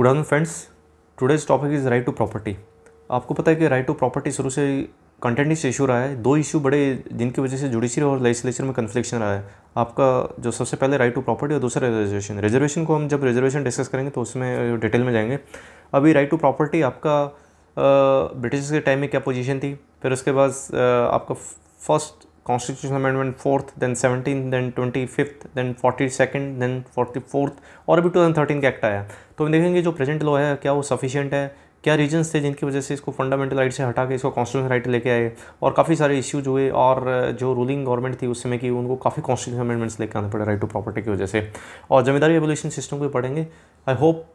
Good afternoon friends, today's topic is right to property. आपको पता है कि राइट टू प्रॉपर्टी शुरू से कंटेंट से इशू रहा है। दो इशू बड़े जिनकी वजह से जुडिशरी और लेजिस्लेचर में कन्फ्लिक्शन रहा है। आपका जो सबसे पहले राइट टू प्रॉपर्टी और दूसरा रिजर्वेशन को हम जब रिजर्वेशन डिस्कस करेंगे तो उसमें डिटेल में जाएंगे। अभी राइट टू प्रॉपर्टी आपका ब्रिटिश के टाइम में क्या पोजीशन थी, फिर उसके बाद आपका first constitutional amendment 4th, then 17th, then 25th, then 42nd, then 44th और अभी 2013 का एक्ट आया। तो हम देखेंगे जो प्रेजेंट लॉ है क्या वो सफिशिएंट है, क्या रीजंस थे जिनकी वजह से इसको फंडामेंटल राइट से हटा के इसको कॉन्स्टिट्यूशनल राइट लेके आए, और काफ़ी सारे इश्यूज हुए और जो रूलिंग गवर्नमेंट थी उस समय की उनको काफ़ी कॉन्स्टिट्यूशनल अमेंडमेंट्स लेके आने पड़े राइट टू प्रॉपर्टी की वजह से। और जमींदारी एवोल्यूशन सिस्टम को भी पढ़ेंगे। आई होप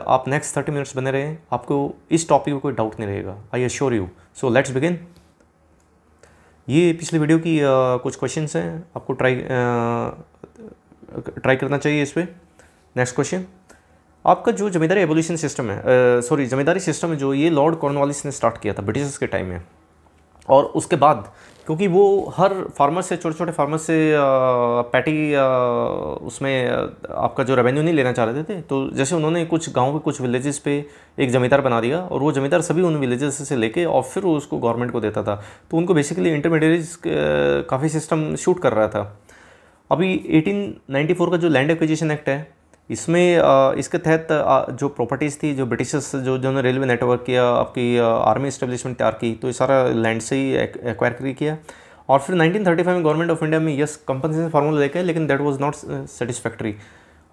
आप नेक्स्ट 30 मिनट्स बने रहें, आपको इस टॉपिक में कोई डाउट नहीं रहेगा, I assure you. So let's begin. ये पिछली वीडियो की कुछ क्वेश्चंस हैं, आपको ट्राई करना चाहिए इस पर। नेक्स्ट क्वेश्चन, आपका जो जमींदारी एवोल्यूशन सिस्टम है, जमींदारी सिस्टम है जो ये लॉर्ड कॉर्नवालिस ने स्टार्ट किया था ब्रिटिशर्स के टाइम में। और उसके बाद क्योंकि वो हर फार्मर से, छोटे छोटे फार्मर से पैटी उसमें आपका जो रेवेन्यू नहीं लेना चाह रहे थे, तो जैसे उन्होंने कुछ गांव के कुछ विलेजेस पे एक ज़मींदार बना दिया और वो ज़मींदार सभी उन विलेजेस से लेके और फिर वो उसको गवर्नमेंट को देता था। तो उनको बेसिकली इंटरमीडिएरीज काफ़ी सिस्टम शूट कर रहा था। अभी 1894 का जो लैंड एक्विजिशन एक्ट है, इसमें इसके तहत जो प्रॉपर्टीज़ थी, जो ब्रिटिशर्स जिन्होंने रेलवे नेटवर्क किया, आपकी आर्मी इस्टेब्लिशमेंट तैयार की, तो ये सारा लैंड से ही एक्वायर किया। और फिर 1935 में गवर्नमेंट ऑफ इंडिया में यस कंपनसेशन फार्मूला लेके, लेकिन दैट वाज नॉट सेटिस्फैक्ट्री।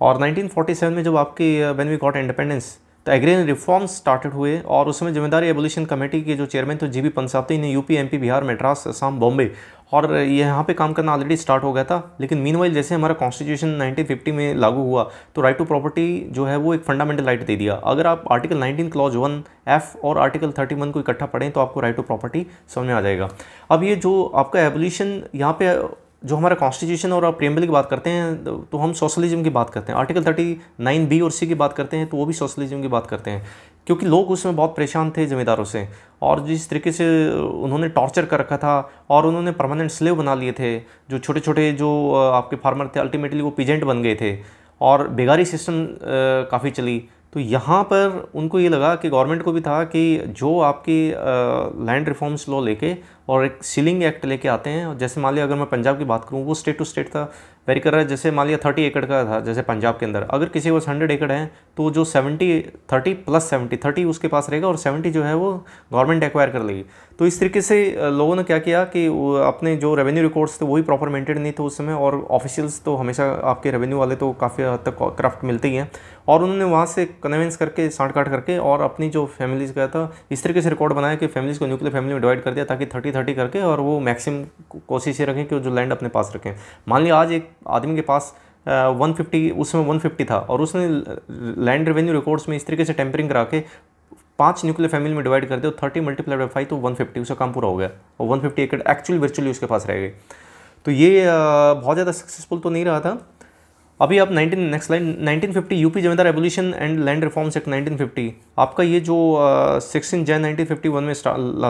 और 1947 में जब आपकी व्हेन वी गॉट इंडिपेंडेंस तो एग्रेरियन रिफॉर्म्स स्टार्टेड हुए और उसमें जमींदारी एवोल्यूशन कमेटी के जो चेयरमैन थे जीबी पंसाती ने यूपी, एमपी, बिहार, मद्रास, असम, बॉम्बे और यहाँ पे काम करना ऑलरेडी स्टार्ट हो गया था। लेकिन मीनवाइल जैसे हमारा कॉन्स्टिट्यूशन 1950 में लागू हुआ तो राइट टू प्रॉपर्टी जो है वो एक फंडामेंटल राइट दे दिया। अगर आप आर्टिकल 19 क्लॉज 1F और आर्टिकल 31 को इकट्ठा पढ़ें तो आपको राइट टू प्रॉपर्टी समझ में आ जाएगा। अब ये जो आपका एवोल्यूशन यहाँ पे जो हमारा कॉन्स्टिट्यूशन और प्रीएम्बल की बात करते हैं तो हम सोशलिज्म की बात करते हैं। आर्टिकल 39B और C की बात करते हैं तो वो भी सोशलिज्म की बात करते हैं, क्योंकि लोग उसमें बहुत परेशान थे ज़मींदारों से और जिस तरीके से उन्होंने टॉर्चर कर रखा था और उन्होंने परमानेंट स्लेव बना लिए थे। जो छोटे छोटे जो आपके फार्मर थे अल्टीमेटली वो पीजेंट बन गए थे और बेगारी सिस्टम काफ़ी चली। तो यहाँ पर उनको ये लगा कि गवर्नमेंट को भी था कि जो आपकी लैंड रिफॉर्म्स लॉ लेके और एक सीलिंग एक्ट लेके आते हैं, जैसे मान लिया अगर मैं पंजाब की बात करूँ वो स्टेट टू स्टेट था, वेरी कर रहा है। जैसे मान लिया 30 एकड़ का था जैसे पंजाब के अंदर, अगर किसी के पास 100 एकड़ है तो जो 30 + 70 30 उसके पास रहेगा और 70 जो है वो गवर्नमेंट एक्वायर कर लेगी। तो इस तरीके से लोगों ने क्या किया कि अपने जो रेवेन्यू रिकॉर्ड्स थे वही प्रॉपर मेंटेन नहीं थे उस समय, और ऑफिशियल्स तो हमेशा आपके रेवेन्यू वाले तो काफ़ी हद तक करप्ट मिलते ही हैं, और उन्होंने वहाँ से कन्वेंस करके सांठ काट करके और अपनी जो फैमिलीज़ का था इस तरीके से रिकॉर्ड बनाया कि फैमिलीज़ को न्यूक्लियर फैमिली में डिवाइड कर दिया ताकि 30-30 करके, और वो मैक्सिमम कोशिश ये रखें कि जो लैंड अपने पास रखें। मान लिया आज एक आदमी के पास 150, उसमें 150 था और उसने लैंड रेवेन्यू रिकॉर्ड्स में इस तरीके से टेम्परिंग करा के 5 न्यूक्लियर फैमिली में डिवाइड कर दे, 30 × 5 तो 150, उसका काम पूरा हो गया और 150 एकड़ एक्चुअली वर्चुअली उसके पास रह गए। तो ये बहुत ज़्यादा सक्सेसफुल तो नहीं रहा था। अभी आप नेक्स्ट लाइन 1950 यूपी जमींदार evolution and land reforms act 1950, आपका ये जो 16 जन 1951 में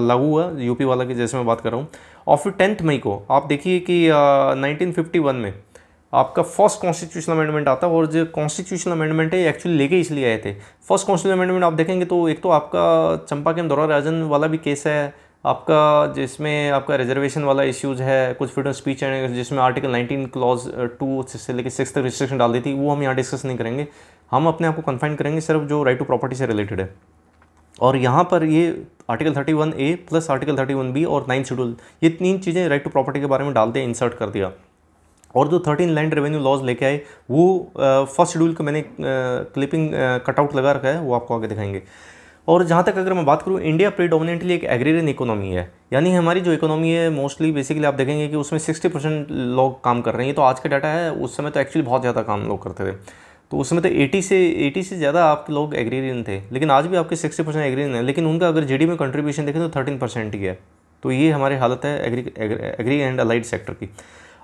लागू हुआ यूपी वाला की जैसे मैं बात कर रहा हूँ। और फिर 10 मई को आप देखिए कि 1951 में आपका फर्स्ट कॉन्स्टिट्यूशनल अमेंडमेंट आता है, और जो कॉन्स्टिट्यूशनल अमेंडमेंट है एक्चुअली लेके इसलिए आए थे। फर्स्ट कॉन्स्टिट्यूशनल अमेंडमेंट आप देखेंगे तो एक तो आपका चंपा के दौरा राजन वाला भी केस है आपका, जिसमें आपका रिजर्वेशन वाला इश्यूज है, कुछ फ्रीडम ऑफ स्पीच है जिसमें आर्टिकल 19 क्लॉज 2 से लेकर 6 तक रिस्ट्रिक्शन डाल दी थी, वो हम यहाँ डिस्कस नहीं करेंगे। हम अपने आप को कन्फाइन करेंगे सिर्फ जो राइट टू प्रॉपर्टी से रिलेटेड है। और यहाँ पर ये article 31A plus article 31B और 9 शेड्यूल, ये 3 चीज़ें राइट टू प्रॉपर्टी के बारे में डाल दिया, इंसर्ट कर दिया। और जो 13 लैंड रेवेन्यू लॉज लेके आए वो फर्स्ट शेड्यूल का मैंने क्लिपिंग कटआउट लगा रखा है, वो आपको आगे दिखाएंगे। और जहाँ तक अगर मैं बात करूँ, इंडिया प्रीडोमिनेंटली एक एग्रेरियन इकोनॉमी है, यानी हमारी जो इकोनॉमी है मोस्टली बेसिकली आप देखेंगे कि उसमें 60% लोग काम कर रहे हैं। ये तो आज का डाटा है, उस समय तो एक्चुअली बहुत ज़्यादा काम लोग करते थे। तो उस समय तो 80 से ज़्यादा आपके लोग एग्रेरियन थे, लेकिन आज भी आपके 60% एग्रेरियन है, लेकिन उनका अगर जीडीपी में कंट्रीब्यूशन देखें तो 13% ही है। तो ये हमारी हालत है एग्री एंड अलाइड सेक्टर की।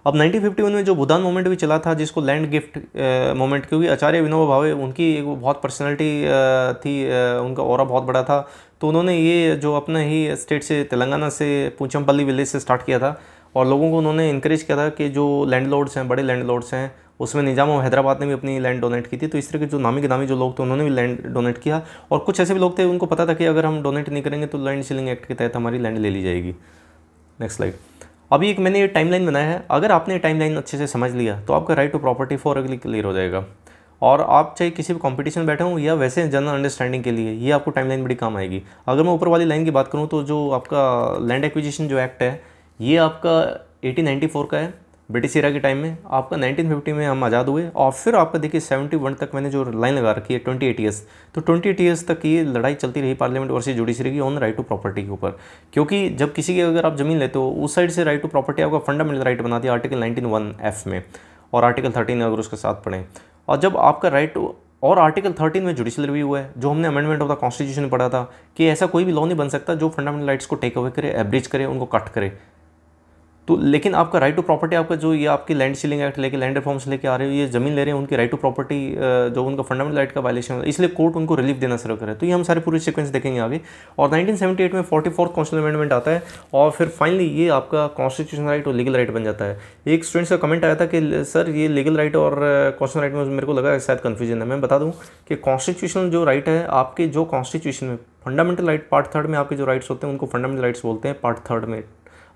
अब 1951 में जो भूदान मूवमेंट भी चला था, जिसको लैंड गिफ्ट मूवमेंट, क्योंकि आचार्य विनोबा भावे उनकी एक बहुत पर्सनैलिटी थी, उनका ऑरा बहुत बड़ा था, तो उन्होंने ये जो अपना ही स्टेट से तेलंगाना से पूचमपल्ली विलेज से स्टार्ट किया था और लोगों को उन्होंने इनक्रेज किया था कि जो लैंडलॉर्ड्स हैं, बड़े लैंडलॉर्ड्स हैं, उसमें निजाम और हैदराबाद ने भी अपनी लैंड डोनेट की थी। तो इस तरह के जो नामी गिरामी जो लोग थे उन्होंने भी लैंड डोनेट किया, और कुछ ऐसे भी लोग थे उनको पता था कि अगर हम डोनेट नहीं करेंगे तो लैंड सीलिंग एक्ट के तहत हमारी लैंड ले ली जाएगी। Next slide. अभी एक मैंने ये टाइमलाइन बनाया है, अगर आपने ये टाइमलाइन अच्छे से समझ लिया तो आपका राइट टू प्रॉपर्टी फॉर अगली क्लियर हो जाएगा। और आप चाहे किसी भी कंपटीशन में बैठे हो या वैसे जनरल अंडरस्टैंडिंग के लिए ये आपको टाइमलाइन बड़ी काम आएगी। अगर मैं ऊपर वाली लाइन की बात करूँ तो जो आपका लैंड एक्विजिशन जो एक्ट है ये आपका 1894 का है, ब्रिटिश एरा के टाइम में। आपका 1950 में हम आज़ाद हुए, और फिर आपका देखिए 71 तक मैंने जो लाइन लगा रखी है 28 ईयर्स, तो 28 ईयर्स तक ये लड़ाई चलती रही पार्लियामेंट वर्सेस जुडिशरी की ऑन राइट टू प्रॉपर्टी के ऊपर। क्योंकि जब किसी की अगर आप ज़मीन लेते हो उस साइड से राइट टू प्रॉपर्टी आपका फंडामेंटल राइट बना दिया आर्टिकल 19(1)(f) में, और आर्टिकल 13 अगर उसके साथ पढ़ें। और जब आपका राइट और आर्टिकल 13 में जुडिशियल रिव्यू हुआ है, जो हमने अमेंडमेंट ऑफ द कॉन्स्टिट्यूशन में पढ़ा था कि ऐसा कोई भी लॉ नहीं बन सकता जो फंडामेंटल राइट्स को टेक अवे करे, एब्रिज करे, उनको कट करे। तो लेकिन आपका राइट टू प्रॉपर्टी आपका जो ये आपकी लैंड सीलिंग एक्ट लेके लैंड रिफॉर्म्स लेके आ रहे हो, ये ज़मीन ले रहे हैं, उनकी राइट टू प्रॉपर्टी जो उनका फंडामेंटल राइट का वायलेशन है, इसलिए कोर्ट उनको रिलीफ देना शुरू करे। तो ये हम सारे पूरे सीक्वेंस देखेंगे आगे। और 1978 में 44th कॉन्स्टिट्यूशनल अमेंडमेंट आता है, और फिर फाइनली ये आपका कॉन्स्टिट्यूशनल राइट और लीगल राइट बन जाता है। एक स्टूडेंट्स का कमेंट आया था कि सर ये लीगल राइट और कॉन्स्टिट्यूशनल राइट में मेरे को लगा शायद कन्फ्यूजन है। मैं बता दूँ कि कॉन्स्टिट्यूशनल जो राइट है आपके जो कॉन्स्टिट्यूशन में फंडामेंटल राइट पार्ट 3 में आपके जो राइट्स होते हैं उनको फंडामेंटल राइट्स बोलते हैं, पार्ट 3 में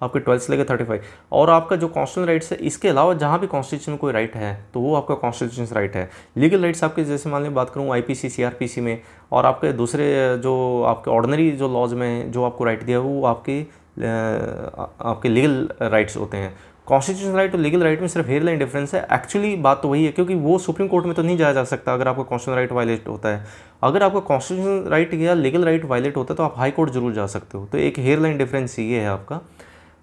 आपके 12 से लेकर 35। और आपका जो कॉन्स्टिट्यूशनल राइट्स है इसके अलावा जहाँ भी कॉन्स्टिट्यूशन में कोई राइट है तो वो आपका कॉन्स्टिट्यूशनल राइट है। लीगल राइट्स आपके जैसे मान लें बात करूँ आईपीसी सीआरपीसी में, और आपके दूसरे जो आपके ऑर्डिनरी जो लॉज में जो आपको राइट दिया है वो आपके लीगल राइट्स होते हैं। कॉन्स्टिट्यूशनल राइट और लीगल राइट में सिर्फ हेयरलाइन डिफरेंस है। एक्चुअली बात तो वही है, क्योंकि वो सुप्रीम कोर्ट में तो नहीं जाया जा सकता अगर आपका कॉन्स्टिट्यूशनल राइट वायलेट होता है। अगर आपका कॉन्स्टिट्यूशनल राइट या लीगल राइट वायलेट होता है तो आप हाई कोर्ट जरूर जा सकते हो। तो एक हेयरलाइन डिफरेंस ये है आपका।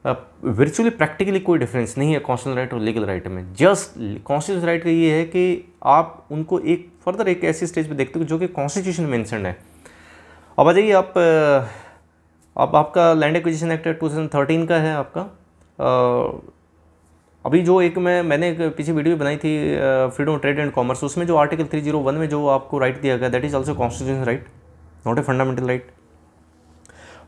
वर्चुअली प्रैक्टिकली कोई डिफरेंस नहीं है कॉन्स्टिट्यूशनल राइट और लीगल राइट में। जस्ट कॉन्स्टिट्यूशनल राइट का ये है कि आप उनको एक फर्दर एक ऐसी स्टेज पे देखते हो जो कि कॉन्स्टिट्यूशन में मेंशन है। अब आ जाइए आप, अब आपका लैंड एक्विजिशन एक्ट 2013 का है आपका। अभी जो एक मैंने एक पीछे वीडियो बनाई थी freedom of trade and commerce, उसमें जो आर्टिकल 301 में जो आपको राइट दिया गया that is also constitutional right, not a fundamental right.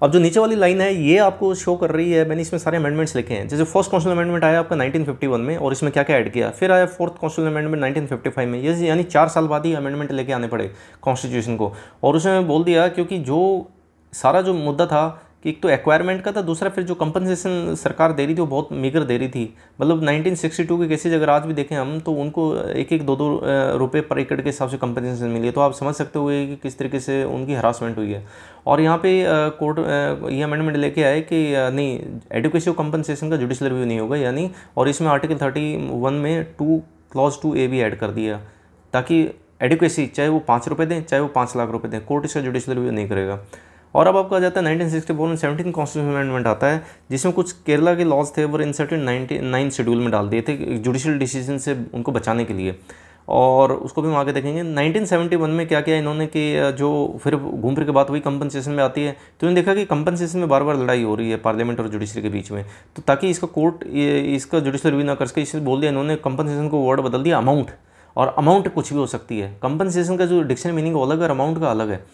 अब जो नीचे वाली लाइन है ये आपको शो कर रही है, मैंने इसमें सारे अमेंडमेंट्स लिखे हैं। जैसे फर्स्ट कॉन्स्टिट्यूशनल अमेंडमेंट आया आपका 1951 में, और इसमें क्या क्या ऐड किया। फिर आया फोर्थ कॉन्स्टिट्यूशनल अमेंडमेंट 1955 में, ये यानी 4 साल बाद ही अमेंडमेंट लेके आने पड़े कॉन्स्टिट्यूशन को। और उसमें बोल दिया क्योंकि जो सारा जो मुद्दा था कि एक तो एक्वायरमेंट का था, दूसरा फिर जो कंपनसेशन सरकार दे रही थी वो बहुत मीगर दे रही थी। मतलब 1962 के केसेज अगर आज भी देखें हम तो उनको 1-2 रुपये पर एकड़ के हिसाब से कंपनसेशन मिली है। तो आप समझ सकते हो कि किस तरीके से उनकी हरासमेंट हुई है। और यहाँ पे कोर्ट ये अमेंडमेंट लेके आए कि नहीं, एडुकेशन कंपनसेशन का जुडिशियल रिव्यू नहीं होगा यानी, और इसमें आर्टिकल 31 में क्लॉज 2A भी ऐड कर दिया ताकि एडुकेसी चाहे वो 5 रुपये दें चाहे वो 5 लाख रुपये दें, कोर्ट इसका जुडिशियल रिव्यू नहीं करेगा। और अब आपका आ जाता है 1964 में 17 कॉन्स्टिट्यूशनल अमेंडमेंट आता है, जिसमें कुछ केरला के लॉज थे वो इंसर्टेड 99 शेड्यूल में डाल दिए थे जुडिशियल डिसीजन से उनको बचाने के लिए, और उसको भी हम आगे देखेंगे। 1971 में क्या किया इन्होंने कि जो फिर घूम फिर के बात हुई कंपनसेशन में आती है, तो इन्होंने देखा कि कंपनसेशन में बार बार लड़ाई हो रही है पार्लियामेंट और जुडिशरी के बीच में। तो ताकि इसका कोर्ट इसका जुडिशियल रिव्यू ना कर सके, इसलिए बोल दिया इन्होंने कंपनसेशन को वर्ड बदल दिया अमाउंट, और अमाउंट कुछ भी हो सकती है। कंपनसेशन का जो डिक्शनरी मीनिंग वो अलग है और अमाउंट का अलग है।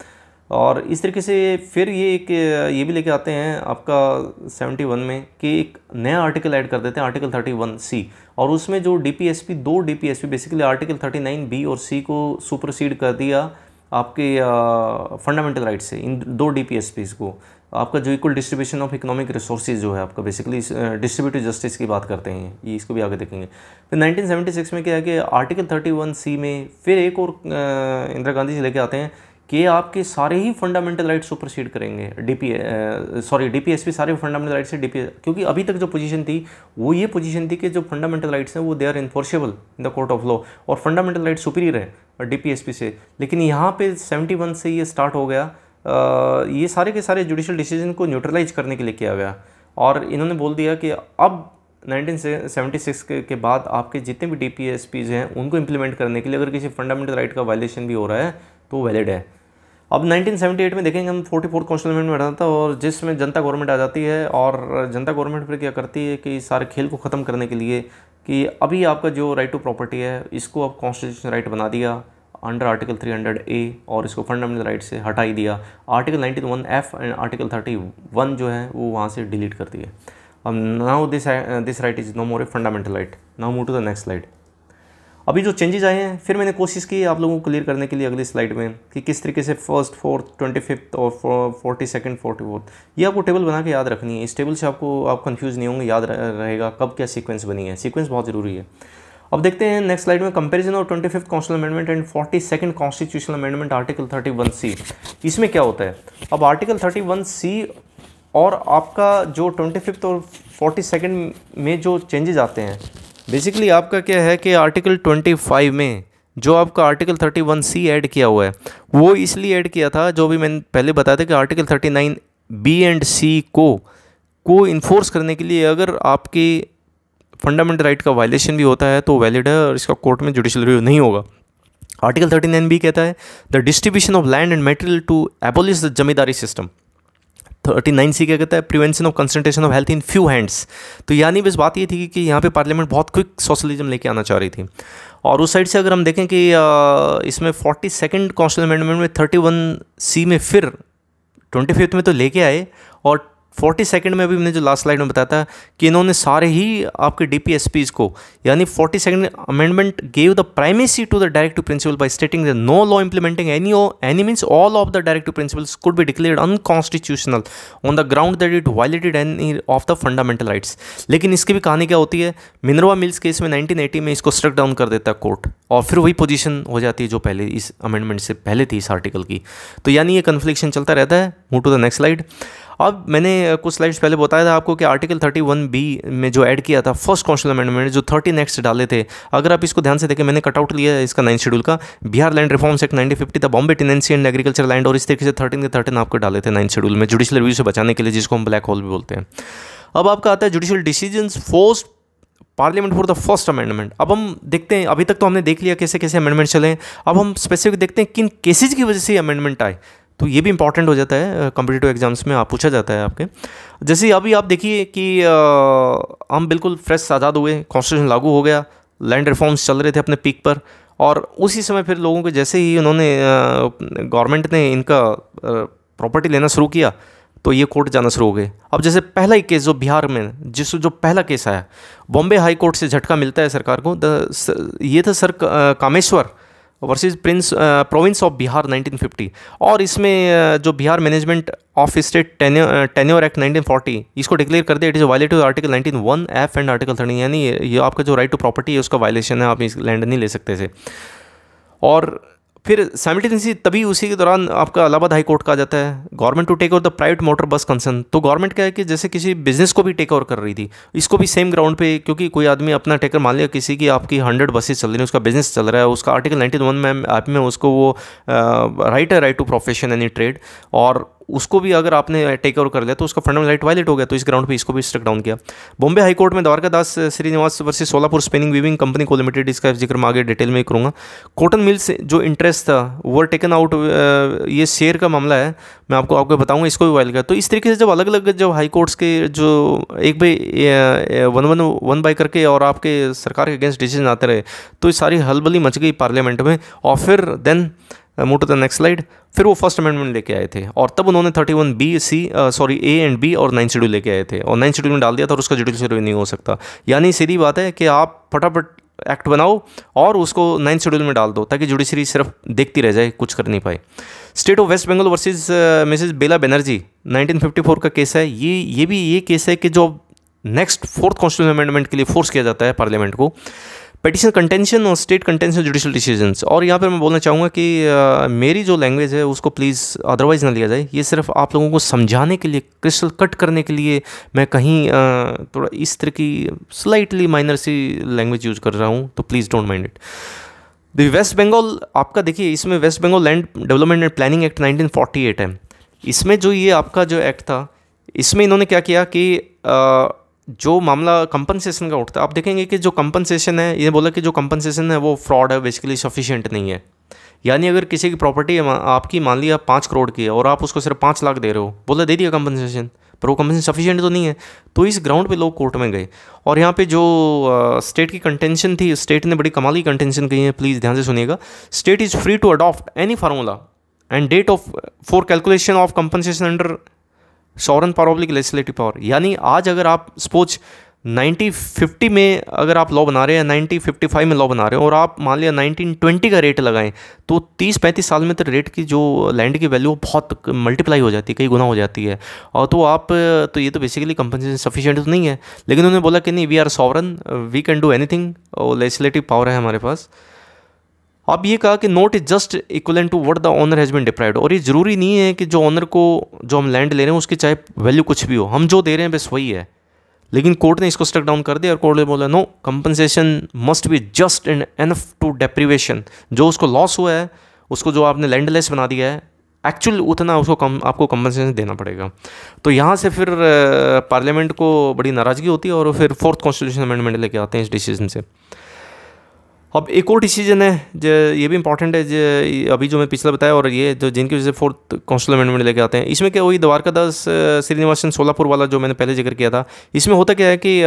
और इस तरीके से फिर ये भी लेके आते हैं आपका 71 में कि एक नया आर्टिकल ऐड कर देते हैं आर्टिकल 31C, और उसमें जो दो डीपीएसपी बेसिकली आर्टिकल 39B और C को सुपरसीड कर दिया आपके फंडामेंटल राइट से। इन 2 डीपीएसपीज़ को आपका जो equal distribution of economic resources जो है आपका बेसिकली डिस्ट्रीब्यूटिव जस्टिस की बात करते हैं, ये इसको भी आगे देखेंगे। फिर 1976 में क्या है कि आर्टिकल 31C में फिर एक और इंदिरा गांधी जी लेके आते हैं कि आपके सारे ही फंडामेंटल राइट सुपरसीड करेंगे डीपीएसपी सारे फंडामेंटल राइट से क्योंकि अभी तक जो पोजीशन थी वो ये पोजीशन थी कि जो फंडामेंटल राइट्स हैं वो they are enforceable in the court of law, और फंडामेंटल राइट सुपीरियर है डीपीएसपी से। लेकिन यहाँ पे 71 से ये स्टार्ट हो गया, ये सारे के सारे जुडिशियल डिसीजन को न्यूट्रलाइज करने के लिए किया गया, और इन्होंने बोल दिया कि अब 1976 के बाद आपके जितने भी डीपीएसपीज हैं उनको इम्प्लीमेंट करने के लिए अगर किसी फंडामेंटल राइट का वायलेशन भी हो रहा है तो वैलिड है। अब 1978 में देखेंगे हम 44th कॉन्स्टिट्यूशनल अमेंडमेंट आता है, और जिसमें जनता गवर्नमेंट आ जाती है, और जनता गवर्नमेंट फिर क्या करती है कि सारे खेल को ख़त्म करने के लिए कि अभी आपका जो राइट टू प्रॉपर्टी है इसको अब कॉन्स्टिट्यूशनल राइट बना दिया अंडर आर्टिकल 300A, और इसको फंडामेंटल राइट से हटा ही दिया। आर्टिकल 91F एंड आर्टिकल 31 जो है वो वहाँ से डिलीट कर दिए। अब now this right is no more a fundamental right. Now move to the next slide. अभी जो चेंजेस आए हैं, फिर मैंने कोशिश की आप लोगों को क्लियर करने के लिए अगली स्लाइड में कि किस तरीके से फर्स्ट, फोर्थ, 25th और 42nd, 44th, ये आपको टेबल बना के याद रखनी है। इस टेबल से आप कंफ्यूज नहीं होंगे, याद रहेगा कब क्या सीक्वेंस बनी है। सीक्वेंस बहुत ज़रूरी है। अब देखते हैं नेक्स्ट स्लाइड में comparison of 25th constitutional amendment and 42nd constitutional amendment article 31C। इसमें क्या होता है, अब आर्टिकल 31C और आपका जो 25th और 42nd में जो चेंजेस आते हैं, बेसिकली आपका क्या है कि आर्टिकल 25 में जो आपका आर्टिकल 31C ऐड किया हुआ है, वो इसलिए ऐड किया था, जो भी मैंने पहले बताया था कि आर्टिकल 39B एंड C को इन्फोर्स करने के लिए अगर आपकी फंडामेंटल राइट का वायलेशन भी होता है तो वैलिड है और इसका कोर्ट में जुडिशियल रिव्यू नहीं होगा। आर्टिकल 39B कहता है the distribution of land and material to abolish the zamindari system. 39C क्या कहता है, prevention of concentration of health in few hands. तो यानी बस बात ये थी कि यहाँ पे पार्लियामेंट बहुत क्विक सोशलिज्म लेके आना चाह रही थी। और उस साइड से अगर हम देखें कि इसमें 42nd कॉन्स्टिट्यूशनल अमेंडमेंट में 31C में फिर 25th में तो लेके आए, और 42nd में अभी मैंने जो लास्ट स्लाइड में बताया था कि इन्होंने सारे ही आपके DPSPs को, यानी 42nd amendment gave the primacy to the directive principle by stating the no law implementing any means all of the directive principles could be declared unconstitutional on the ground that it violated any of the fundamental rights. लेकिन इसकी भी कहानी क्या होती है, Minerva mills case में 1980 में इसको स्ट्रक डाउन कर देता है कोर्ट, और फिर वही पोजीशन हो जाती है जो पहले इस अमेंडमेंट से पहले थी इस आर्टिकल की। तो यानी ये कन्फ्लिक्शन चलता रहता है। Move to the next slide. अब मैंने कुछ स्लाइड्स पहले बताया था आपको कि आर्टिकल 31B में जो ऐड किया था फर्स्ट कॉन्स्टिट्यूशनल अमेंडमेंट, जो 30 नेक्स्ट डाले थे, अगर आप इसको ध्यान से देखें, मैंने कटआउट लिया है इसका 9th शेड्यूल का, बिहार लैंड रिफॉर्म्स एक्ट 1950 था, Bombay tenancy and agriculture land, और इस तरीके से 13 के 13 आपको डाले थे 9th शेड्यूल में जुडिशियल रिव्यू से बचाने के लिए, जिसको हम ब्लैक होल भी बोलते हैं। अब आपका आता है judicial decisions forced parliament for the first amendment. अब हम देखते हैं, अभी तक तो हमने देख लिया कैसे कैसे अमेंडमेंट चले, अब हम स्पेसिफिक देखते हैं किन केसेज की वजह से अमेंडमेंट आए। तो ये भी इंपॉर्टेंट हो जाता है, कॉम्पिटिटिव एग्जाम्स में आप पूछा जाता है आपके। जैसे अभी आप देखिए कि हम बिल्कुल फ्रेश आज़ाद हुए, कॉन्स्टिट्यूशन लागू हो गया, लैंड रिफॉर्म्स चल रहे थे अपने पीक पर, और उसी समय फिर लोगों को जैसे ही उन्होंने गवर्नमेंट ने इनका प्रॉपर्टी लेना शुरू किया तो ये कोर्ट जाना शुरू हो गए। अब जैसे पहला ही केस जो बिहार में जो पहला केस आया, बॉम्बे हाई कोर्ट से झटका मिलता है सरकार को। ये था sir Kameshwar versus province of Bihar 1950, और इसमें जो Bihar management of state tenure act 1940 इसको डिक्लेयर कर दिया it is violative article 19(1)(f) and article 30, यानी ये आपका जो राइट टू प्रॉपर्टी है उसका वायलेशन है, आप इस लैंड नहीं ले सकते थे। और फिर साइमल्टेनियसली तभी उसी के दौरान आपका इलाहाबाद हाई कोर्ट का आ जाता है government to take over the private motor bus concern. तो गवर्नमेंट क्या है कि जैसे किसी बिजनेस को भी टेक ओवर कर रही थी, इसको भी सेम ग्राउंड पे, क्योंकि कोई आदमी अपना टेकर मान लिया, किसी की आपकी 100 बसेस चल रही हैं, उसका बिजनेस चल रहा है, उसका आर्टिकल 91 में आप में उसको वो right to profession any trade, और उसको भी अगर आपने टेक ओवर कर लिया तो उसका फंडामेंटल राइट वायलेट हो गया। तो इस ग्राउंड पे इसको भी स्ट्रक डाउन किया। बॉम्बे हाई कोर्ट में Dwarka Das Srinivas versus Solapur spinning weaving company co limited, इसका जिक्र मैं आगे डिटेल में करूँगा। कॉटन मिल्स जो इंटरेस्ट था वो टेकन आउट, ये शेयर का मामला है, मैं आपको बताऊँगा, इसको भी वायल किया। तो इस तरीके से जब अलग अलग जब हाई कोर्ट्स के जो एक बाई वन बाई करके और आपके सरकार के अगेंस्ट डिसीजन आते रहे, तो सारी हलबली मच गई पार्लियामेंट में। और फिर then move to the next slide, फिर वो फर्स्ट अमेंडमेंट लेके आए थे, और तब उन्होंने 31A एंड बी और 9th शेड्यूल लेके आए थे, और 9th शेड्यूल में डाल दिया था, और उसका जुडिशियल रिव्यू नहीं हो सकता। यानी सीधी बात है कि आप फटाफट एक्ट बनाओ और उसको 9th शेड्यूल में डाल दो, ताकि जुडिशरी सिर्फ देखती रह जाए, कुछ कर नहीं पाए। State of West Bengal versus Mrs Bela Banerjee 1954 का केस है। ये केस है कि जो नेक्स्ट 4th कॉन्स्टिट्यूशनल अमेंडमेंट के लिए फोर्स किया जाता है पार्लियामेंट को, पेटिशन कंटेंशन और स्टेट कंटेंशन जुडिशियल डिसीजंस। और यहाँ पर मैं बोलना चाहूँगा कि मेरी जो लैंग्वेज है उसको प्लीज़ अदरवाइज़ ना लिया जाए, ये सिर्फ आप लोगों को समझाने के लिए, क्रिस्टल कट करने के लिए मैं कहीं थोड़ा इस तरह की स्लाइटली माइनर सी लैंग्वेज यूज़ कर रहा हूँ, तो please don't mind it. The west Bengal आपका देखिए, इसमें west Bengal land development and planning act 1948 है। इसमें जो ये आपका जो एक्ट था, इसमें इन्होंने क्या किया कि जो मामला कंपनसेशन का उठता है, आप देखेंगे कि जो कंपनसेशन है, ये बोला कि जो कंपनसेशन है वो फ्रॉड है, बेसिकली सफिशिएंट नहीं है। यानी अगर किसी की प्रॉपर्टी आपकी मान लिया 5 करोड़ की है और आप उसको सिर्फ 5 लाख दे रहे हो, बोला दे दिया कंपनसेशन, पर वो कंपनसेशन सफिशिएंट तो नहीं है। तो इस ग्राउंड पे लोग कोर्ट में गए, और यहाँ पे जो स्टेट की कंटेंशन थी, स्टेट ने बड़ी कमाल की कंटेंशन कही है, प्लीज़ ध्यान से सुनिएगा। State is free to adopt any formula and date of for calculation of compensation under sovereign power oblique legislative power. यानी आज अगर आप सपोज 1950 में अगर आप लॉ बना रहे हैं, 1955 में लॉ बना रहे हैं, और आप मान लिया 1920 का रेट लगाएं, तो 30-35 साल में तो रेट की जो लैंड की वैल्यू बहुत मल्टीप्लाई हो जाती है, कई गुना हो जाती है। और तो ये तो बेसिकली कंपनसेशन सफिशिएंट तो नहीं है। लेकिन उन्होंने बोला कि नहीं, we are sovereign, we can do anything, और लेजिस्लेटिव पावर है हमारे पास। अब ये कहा कि note is just equivalent to what the owner has been deprived, और ये ज़रूरी नहीं है कि जो ओनर को जो हम लैंड ले रहे हैं उसकी चाहे वैल्यू कुछ भी हो, हम जो दे रहे हैं बस वही है। लेकिन कोर्ट ने इसको स्ट्रक डाउन कर दिया और कोर्ट ने बोला no, compensation must be just and enough to deprivation, जो उसको लॉस हुआ है, उसको जो आपने लैंडलेस बना दिया है, एक्चुअल उतना उसको आपको कंपनसेशन देना पड़ेगा। तो यहाँ से फिर पार्लियामेंट को बड़ी नाराज़गी होती है और फिर 4th कॉन्स्टिट्यूशन अमेंडमेंट लेके आते हैं इस डिसीजन से। अब एक और डिसीजन है जो ये भी इंपॉर्टेंट है, जो अभी जो मैं पिछला बताया, और ये जो जिनकी वजह से 4th कॉन्स्टिट्यूशन अमेंडमेंट लेके आते हैं, इसमें क्या, वही द्वारका दास श्रीनिवासन सोलापुर वाला जो मैंने पहले जिक्र किया था। इसमें होता क्या है कि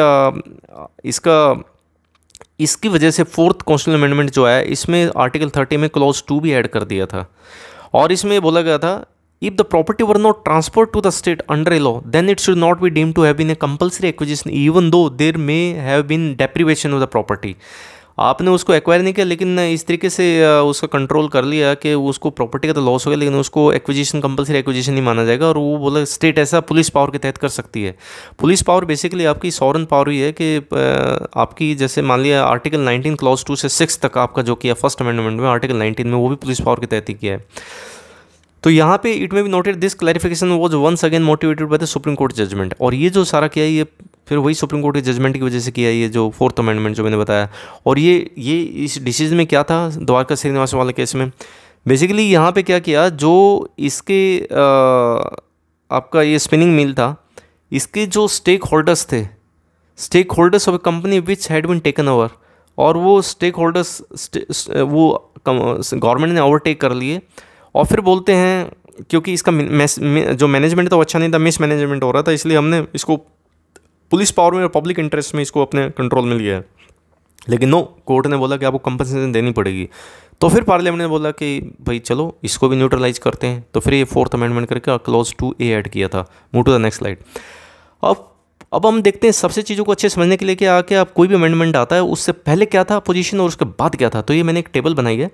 इसकी वजह से 4th कॉन्स्टिट्यूशन अमेंडमेंट जो है, इसमें आर्टिकल 30 में क्लॉज 2 भी ऐड कर दिया था, और इसमें बोला गया था, if the property were not transferred to the state under a law, then it should not be deemed to have been a compulsory acquisition even though there may have been deprivation of the property. आपने उसको acquire नहीं किया, लेकिन इस तरीके से उसका control कर लिया कि उसको प्रॉपर्टी का तो लॉस हो गया, लेकिन उसको एक्विजिशन, कंपल्सरी एक्विजिशन नहीं माना जाएगा। और वो बोला स्टेट ऐसा पुलिस पावर के तहत कर सकती है। पुलिस पावर बेसिकली आपकी सॉवरेन पावर ही है कि आपकी, जैसे मान लिया आर्टिकल 19 क्लॉज 2 से 6 तक आपका जो किया फर्स्ट अमेंडमेंट में, आर्टिकल 19 में, वो भी पुलिस पावर के तहत ही किया है। तो यहाँ पे इट में भी noted this clarification was once again motivated by the supreme court judgment, और ये जो सारा किया है ये फिर वही सुप्रीम कोर्ट के जजमेंट की वजह से किया है, ये जो 4th अमेंडमेंट जो मैंने बताया। और ये इस डिसीजन में क्या था द्वारका श्रीनिवास वाले केस में, बेसिकली यहाँ पे क्या किया, जो इसके आपका ये स्पिनिंग मिल था, इसके जो stake holders of a company which had been taken over, और वो स्टेक होल्डर्स वो गवर्नमेंट ने ओवरटेक कर लिए, और फिर बोलते हैं क्योंकि इसका जो मैनेजमेंट तो अच्छा नहीं था, मिस मैनेजमेंट हो रहा था, इसलिए हमने इसको पुलिस पावर में और पब्लिक इंटरेस्ट में इसको अपने कंट्रोल में लिया है। लेकिन नो, कोर्ट ने बोला कि आपको कंपनसेशन देनी पड़ेगी। तो फिर पार्लियामेंट ने बोला कि भाई चलो इसको भी न्यूट्रलाइज करते हैं, तो फिर ये 4th अमेंडमेंट करके क्लॉज 2A ऐड किया था। Move to the next slide. अब हम देखते हैं सबसे चीज़ों को अच्छे समझने के लिए कि आके आप कोई भी अमेंडमेंट आता है उससे पहले क्या था पोजीशन और उसके बाद क्या था। तो ये मैंने एक टेबल बनाई है,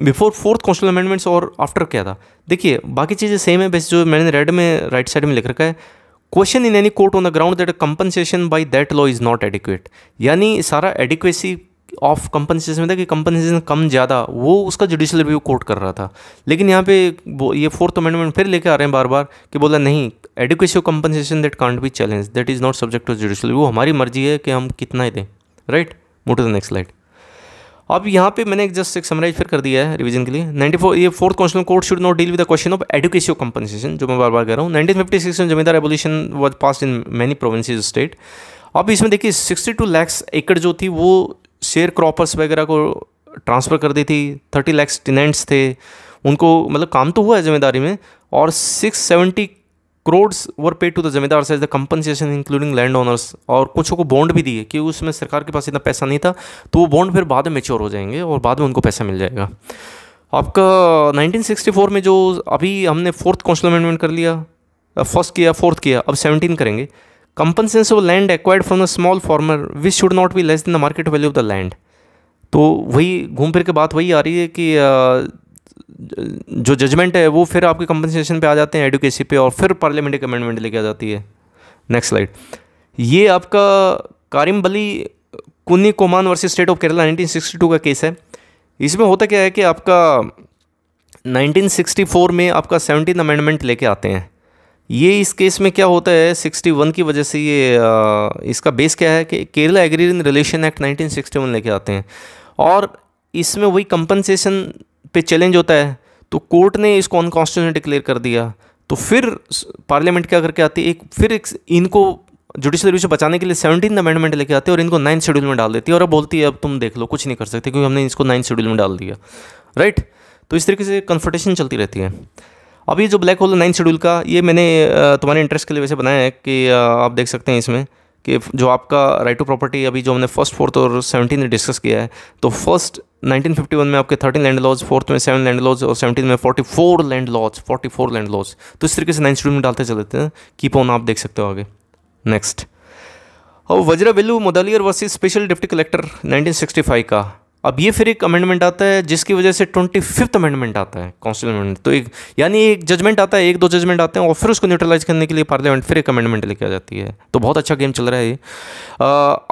बिफोर 4th कॉन्स्टिट्यूशन अमेंडमेंट्स और आफ्टर क्या था। देखिए बाकी चीज़ें सेम है, बस जो मैंने रेड में राइट साइड में लिख रखा है, question in any court on the ground that compensation by that law is not adequate, यानी सारा एडिक्वेसी ऑफ कंपनसेशन में था कि कंपनसेशन कम ज़्यादा, वो उसका जुडिशियल रिव्यू कोर्ट कर रहा था। लेकिन यहाँ पे ये 4th अमेंडमेंट फिर लेके आ रहे हैं बार बार कि बोला नहीं, adequacy of compensation that can't be challenge, that is not subject to judicial review, हमारी मर्जी है कि हम कितना ही दें। Right, move to the next slide. अब यहाँ पे मैंने जस्ट एक समराइज फिर कर दिया है रिवीजन के लिए। 94 ये 4th constitutional court should not deal with the question of adequacy of compensation, जो मैं बार बार कह रहा हूँ। 1956 में जमींदार abolition was passed in many provinces state. अब इसमें देखिए 62 लाख एकड़ जो थी वो शेयर क्रॉपर्स वगैरह को ट्रांसफ़र कर दी थी। 30 लाख टेनेंट्स थे, उनको मतलब काम तो हुआ है जमींदारी में, और 670 crores were paid to the zamindar as the compensation including land owners. और कुछ को बॉन्ड भी दिए कि उसमें सरकार के पास इतना पैसा नहीं था, तो वो बॉन्ड फिर बाद में मैच्योर हो जाएंगे और बाद में उनको पैसा मिल जाएगा। आपका 1964 में जो अभी हमने 4th कॉन्स्टिट्यूशन अमेंडमेंट कर लिया, फर्स्ट किया, 4th किया, अब 17 करेंगे। Compensation of land acquired from the small farmer which should not be less than the market value of the land. तो वही घूम फिर के बात वही आ रही है कि जो जजमेंट है वो फिर आपके कंपनसेशन पे आ जाते हैं, एडुकेसी पे, और फिर पार्लियामेंट्री अमेंडमेंट लेके आ जाती है। Next slide. ये आपका कारिम्बली कुन्नी कोमान वर्सेस स्टेट ऑफ केरला 1962 का केस है। इसमें होता क्या है कि आपका 1964 में आपका 17th अमेंडमेंट लेके आते हैं। ये इस केस में क्या होता है, 61 की वजह से ये इसका बेस क्या है कि केरला एग्रीरियन रिलेशन एक्ट 1961 लेके आते हैं, और इसमें वही कंपनसेशन पे चैलेंज होता है, तो कोर्ट ने इसको अनकॉन्स्टिट्यूशनल डिक्लेयर कर दिया। तो फिर पार्लियामेंट क्या करके आती है, इनको जुडिशियल रिव्यू से बचाने के लिए 17th अमेंडमेंट लेके आते हैं और इनको 9th शेड्यूल में डाल देती है, और अब बोलती है अब तुम देख लो, कुछ नहीं कर सकते क्योंकि हमने इसको 9th शेड्यूल में डाल दिया। राइट, तो इस तरीके से कन्फ्रंटेशन चलती रहती है। अब ये जो ब्लैक होल 9th शेड्यूल का, ये मैंने तुम्हारे इंटरेस्ट के लिए वैसे बनाया है कि आप देख सकते हैं इसमें कि जो आपका राइट टू प्रॉपर्टी अभी जो हमने फर्स्ट, 4th और 17 ने डिस्कस किया है, तो फर्स्ट 1951 में आपके 13 लैंड लॉज, 4th में 7 लैंड लॉज, और 17 में 44 लैंड लॉज। तो इस तरीके से 9th शेड्यूल में डालते चलते हैं। कीप ऑन, आप देख सकते हो आगे। नेक्स्ट, और Vajravelu Mudaliar versus special deputy collector 1965 का, अब ये फिर एक अमेंडमेंट आता है जिसकी वजह से 25th अमेंडमेंट आता है कॉन्स्टिट्यूशन अमेंडमेंट। तो एक यानी एक जजमेंट आता है, एक दो जजमेंट आते हैं और फिर उसको न्यूट्रलाइज करने के लिए पार्लियामेंट फिर एक अमेंडमेंट लेके आ जाती है। तो बहुत अच्छा गेम चल रहा है ये।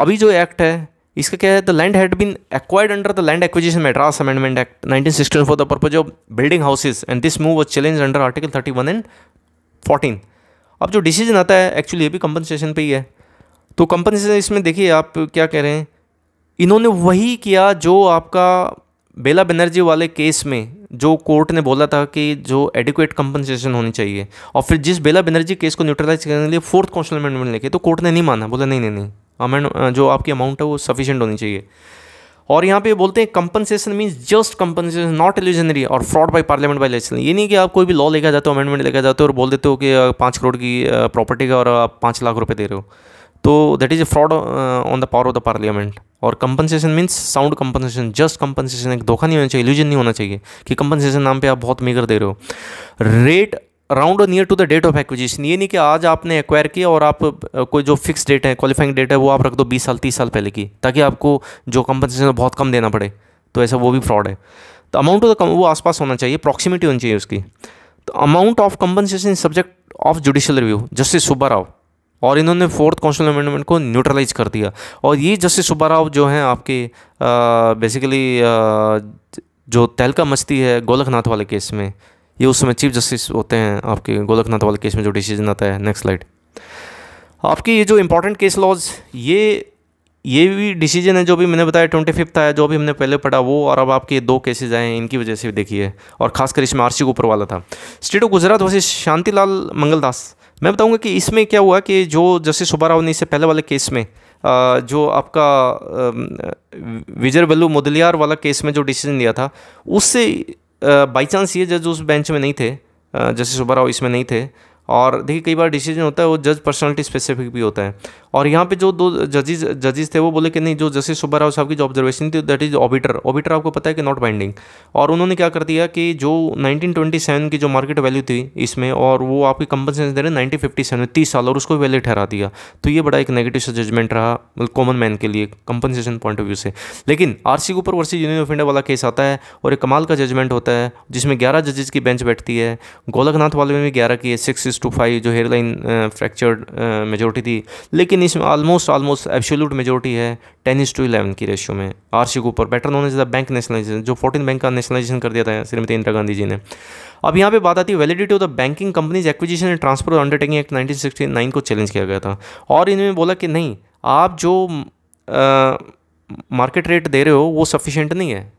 अभी जो एक्ट है इसका क्या है, the land had been acquired under the land acquisition Madras amendment act 1961 for the purpose of building houses and this move was challenge under article 31 and 14। अब जो डिसीजन आता है एक्चुअली ये भी कंपनसेशन पे ही है। तो कंपनसेशन इसमें देखिए आप क्या कह रहे हैं, इन्होंने वही किया जो आपका बेला बनर्जी वाले केस में जो कोर्ट ने बोला था कि जो एडिक्वेट कंपनसेशन होनी चाहिए, और फिर जिस बेला बनर्जी केस को न्यूट्रलाइज करने के लिए 4th कॉन्स्टिट्यूशनल अमेंडमेंट लेके, तो कोर्ट ने नहीं माना, बोला नहीं नहीं नहीं अमेंड जो आपकी अमाउंट है वो सफिशिएंट होनी चाहिए। और यहाँ पे बोलते हैं compensation means just compensation not illusionary और fraud by parliament by legislation. ये नहीं कि आप कोई भी लॉ लेकर जाते हो, अमेंडमेंट लेकर जाते हो और बोल देते हो कि 5 करोड़ की प्रॉपर्टी का और आप 5 लाख रुपए दे रहे हो, तो that is a fraud on the power of the parliament. और compensation means sound compensation, just compensation, एक धोखा नहीं होना चाहिए, इल्यूजन नहीं होना चाहिए कि कंपनसेशन नाम पे आप बहुत मेगर दे रहे हो। रेट अराउंड और near to the date of acquisition, ये नहीं कि आज आपने एक्वायर किया और आप कोई जो फिक्स डेट है, क्वालिफाइंग डेट है, वो आप रख दो 20 साल 30 साल पहले की, ताकि आपको जो कंपनसेशन बहुत कम देना पड़े, तो ऐसा वो भी फ्रॉड है। तो अमाउंट ऑफ द वो आसपास होना चाहिए, प्रॉक्सिमिटी होनी चाहिए उसकी। तो amount of compensation subject of judicial review, justice Subba Rao, और इन्होंने 4th कॉन्स्टिट्यूशनल अमेंडमेंट को न्यूट्रलाइज कर दिया। और ये जस्टिस सुब्बा राव जो हैं आपके बेसिकली जो तहलका मचती है गोलकनाथ वाले केस में, ये उस समय चीफ जस्टिस होते हैं आपके गोलकनाथ वाले केस में जो डिसीजन आता है। Next slide. आपकी ये जो इंपॉर्टेंट केस लॉज, ये भी डिसीजन है जो भी मैंने बताया 25th आया, जो भी हमने पहले पढ़ा वो, और अब आपके 2 केसेस आए हैं इनकी वजह से भी देखिए, और खासकर इसमें आरसी के ऊपर वाला था। State of Gujarat versus Shantilal Mangaldas. मैं बताऊंगा कि इसमें क्या हुआ कि जो जस्टिस सुब्बा राव ने इससे पहले वाले केस में जो आपका वज्रवेलु मुदलियार वाला केस में जो डिसीजन लिया था, उससे बाई चांस ये जज उस बेंच में नहीं थे, जस्टिस सुब्बा राव इसमें नहीं थे। और देखिए कई बार डिसीजन होता है वो जज पर्सनालिटी स्पेसिफिक भी होता है। और यहाँ पे जो 2 जजेस थे वो बोले कि नहीं, जो जस्टिस सुब्बा राव साहब की जो ऑब्जर्वेशन थी दैट इज ऑबिटर आपको पता है कि नॉट बाइंडिंग। और उन्होंने क्या कर दिया कि जो 1927 की जो मार्केट वैल्यू थी इसमें, और वो आपकी कंपनसेशन दे रहे 1957 में 30 साल, और उसको वैलिड ठहरा दिया। तो ये बड़ा एक नेगेटिव सा जजमेंट रहा कॉमन मैन के लिए कंपनसेशन पॉइंट ऑफ व्यू से। लेकिन आरसी के ऊपर वर्सेस यूनियन ऑफ इंडिया वाला केस आता है और एक कमाल का जजमेंट होता है जिसमें 11 जजेस की बेंच बैठती है। गोलकनाथ वाले में भी 11 की है, 6:5 जो हेयरलाइन फ्रैक्चर्ड मेजोरिटी थी, लेकिन इसमें ऑलमोस्ट एब्सोल्यूट मेजोरिटी है 10:11 की रेशियो में आरसी के ऊपर। Better known as the bank nationalisation, जो 14 बैंक का नेशनलाइजेशन कर दिया था श्रीमती इंदिरा गांधी जी ने। अब यहाँ पे बात आती है validity of the banking companies acquisition and transfer undertaking act 1969 को चैलेंज किया गया था। और इन्होंने बोला कि नहीं, आप जो मार्केट रेट दे रहे हो वो सफिशिएंट नहीं है।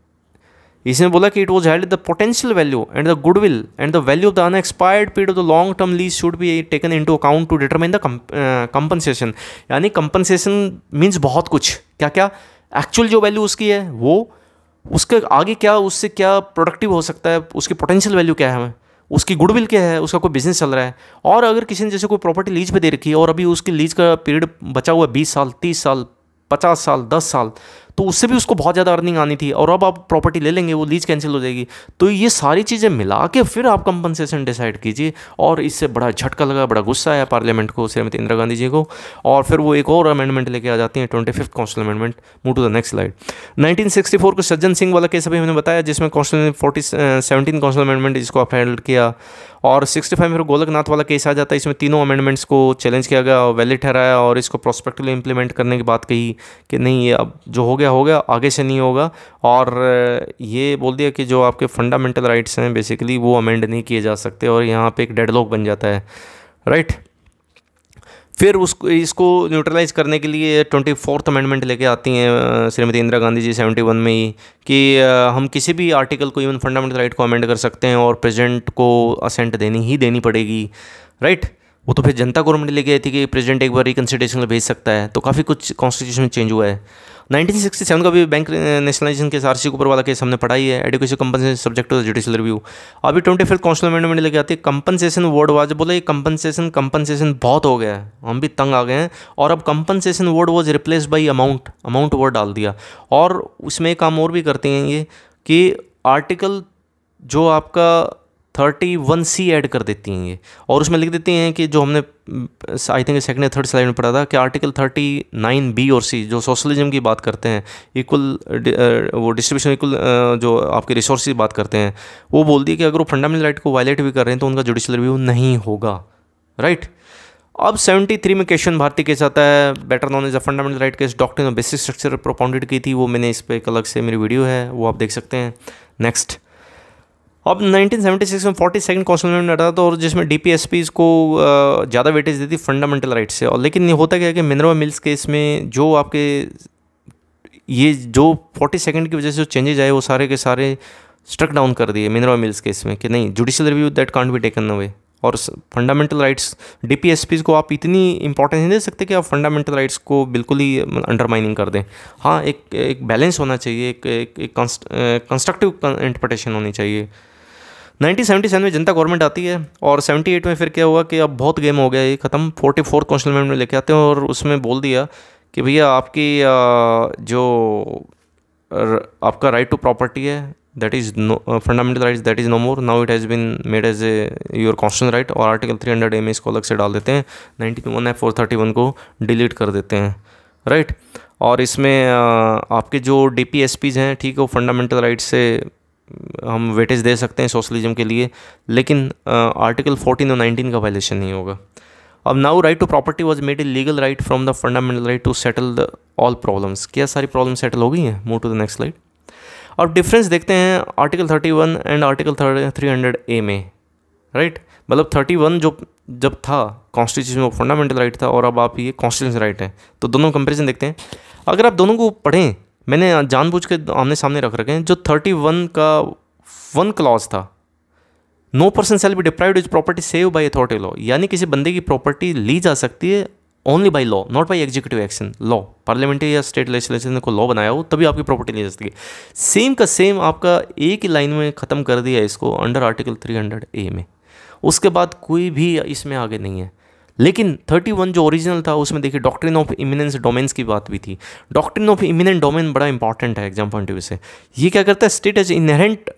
इसने बोला कि it was held the potential value and the goodwill and the value of the unexpired period of the long term lease should be taken into account to determine the compensation. यानी compensation means बहुत कुछ, क्या क्या actual जो value उसकी है वो, उसके आगे क्या, उससे क्या प्रोडक्टिव हो सकता है, उसकी पोटेंशियल वैल्यू क्या है, उसकी गुडविल क्या है, उसका कोई बिजनेस चल रहा है। और अगर किसी ने जैसे कोई प्रॉपर्टी लीज पे दे रखी है और अभी उसकी लीज का पीरियड बचा हुआ है 20 साल 30 साल 50 साल 10 साल, तो उससे भी उसको बहुत ज़्यादा अर्निंग आनी थी, और अब आप प्रॉपर्टी ले लेंगे वो लीज कैंसिल हो जाएगी। तो ये सारी चीज़ें मिला के फिर आप कंपनसेशन डिसाइड कीजिए। और इससे बड़ा झटका लगा, बड़ा गुस्सा आया पार्लियामेंट को, श्रीमती इंदिरा गांधी जी को, और फिर वो एक और अमेंडमेंट लेके आ जाती हैं 25th constitutional amendment. Move to the next slide. 1964 को सज्जन सिंह वाला केस अभी मैंने बताया, जिसमें कॉन्स्टिट्यूशनल 17 कॉन्स्टिट्यूशनल अमेंडमेंट इसको अपहेल्ड किया। और 65 में फिर गोलकनाथ वाला केस आ जाता है, इसमें तीनों अमेंडमेंट्स को चैलेंज किया गया, वैलिड ठहराया, और इसको प्रोस्पेक्टिवली इंप्लीमेंट करने की बात कही कि नहीं, ये अब जो हो गया आगे से नहीं होगा। और ये बोल दिया कि जो आपके फंडामेंटल राइट्स हैं बेसिकली वो अमेंड नहीं किए जा सकते, और यहाँ पे एक डेडलॉक बन जाता है, राइट। फिर इसको न्यूट्रलाइज करने के लिए 24th अमेंडमेंट लेके आती हैं श्रीमती इंदिरा गांधी जी 71 में ही, कि हम किसी भी आर्टिकल को, इवन फंडामेंटल राइट को अमेंड कर सकते हैं, और प्रेसिडेंट को असेंट देनी पड़ेगी, राइट। वो तो फिर जनता को रेमेडी लेके आई थी कि प्रेसिडेंट एक बार रिकन्सिडरेशन में भेज सकता है। तो काफ़ी कुछ कॉन्स्टिट्यूशन में चेंज हुआ है। 1967 का भी बैंक नेशनलाइजेशन के आरसी के ऊपर वाला केस हमने पढ़ाई है, education compensation subject to the judicial review. अभी 25th कॉन्स्टिट्यूशनल अमेंडमेंट लेके आती है। कंपनसेशन वर्ड वाज, बोला ये कंपनसेशन बहुत हो गया है, हम भी तंग आ गए हैं, और अब compensation word was replace by amount word डाल दिया। और उसमें एक काम और भी करते हैं ये कि आर्टिकल जो आपका 31C ऐड कर देती हैं ये, और उसमें लिख देती हैं कि जो हमने आई थिंक सेकंड या थर्ड स्लाइड में पढ़ा था कि आर्टिकल 39B और C जो सोशलिज्म की बात करते हैं, इक्वल वो डिस्ट्रीब्यूशन इक्वल जो आपके रिसोर्स की बात करते हैं, वो बोल दिए कि अगर वो फंडामेंटल राइट को वायलेट भी कर रहे हैं तो उनका जुडिशियल रिव्यू नहीं होगा, राइट। अब 73 में क्वेश्चन भारती केस आता है, better known as a fundamental right case, doctrine of basic structure propounded की थी, वो मैंने इस पर एक अलग से मेरी वीडियो है, वो आप देख सकते हैं। नेक्स्ट, अब 1976 में 42nd कॉन्स्टिट्यूशन अमेंडमेंट आता था, और जिसमें DPSPs को ज़्यादा वेटेज देती फंडामेंटल राइट से। और लेकिन होता क्या है कि मिनरवा मिल्स केस में जो आपके ये जो 42nd की वजह से जो चेंजेज आए वो सारे के सारे स्ट्रक डाउन कर दिए मिनरवा मिल्स केस में कि नहीं, judicial review that can't be taken away. और फंडामेंटल राइट्स DPSPs को आप इतनी इंपॉर्टेंस नहीं दे सकते कि आप फंडामेंटल राइट्स को बिल्कुल ही अंडरमाइनिंग कर दें। हाँ, एक बैलेंस होना चाहिए, एक कंस्ट्रक्टिव इंटरप्रिटेशन होनी चाहिए। 1977 में जनता गवर्नमेंट आती है, और 78 में फिर क्या हुआ कि अब बहुत गेम हो गया, ये ख़त्म। 44 कॉन्स्टिट्यूशन अमेंडमेंट में लेके आते हैं, और उसमें बोल दिया कि भैया आपकी जो आपका राइट टू प्रॉपर्टी है, that is fundamental rights, that is no more, now it has been made as a your constitutional right. और आर्टिकल 300A में इसको अलग से डाल देते हैं, 91F और 31 को डिलीट कर देते हैं, राइट। और इसमें आपके जो DPSPs हैं, ठीक है, वो फंडामेंटल राइट से हम वेटेज दे सकते हैं सोशलिज्म के लिए, लेकिन आर्टिकल 14 और 19 का वायलेशन नहीं होगा। अब now right to property was made a legal right from the fundamental right to settle the all problems. क्या सारी प्रॉब्लम सेटल हो गई हैं? Move to the next slide. अब डिफरेंस देखते हैं आर्टिकल 31 एंड आर्टिकल 300A में, राइट। मतलब 31 जो जब था कॉन्स्टिट्यूशन वो फंडामेंटल राइट था, और अब आप ये कॉन्स्टिट्यूशन राइट है, तो दोनों कंपेरिजन देखते हैं। अगर आप दोनों को पढ़ें, मैंने जानबूझ के आमने सामने रख रखे हैं। जो 31 का 1 क्लॉज था, no person shall be deprived is property save by authority law, यानी किसी बंदे की प्रॉपर्टी ली जा सकती है only by law, not by executive action. Law, parliamentary या स्टेट लेजिस्लेचर ने कोई लॉ बनाया हो तभी आपकी प्रॉपर्टी ली जा सकती है। सेम का सेम आपका एक ही लाइन में ख़त्म कर दिया इसको अंडर आर्टिकल 300A में। उसके बाद कोई भी इसमें आगे नहीं है। लेकिन 31 जो ओरिजिनल था उसमें देखिए डॉक्ट्रिन ऑफ इमिनेंस डोमेन्स की बात भी थी। डॉक्ट्रिन ऑफ इमिनेंट डोमेन बड़ा इंपॉर्टेंट है एग्जाम पॉइंट ऑफ व्यू से। ये क्या करता है? State as inherent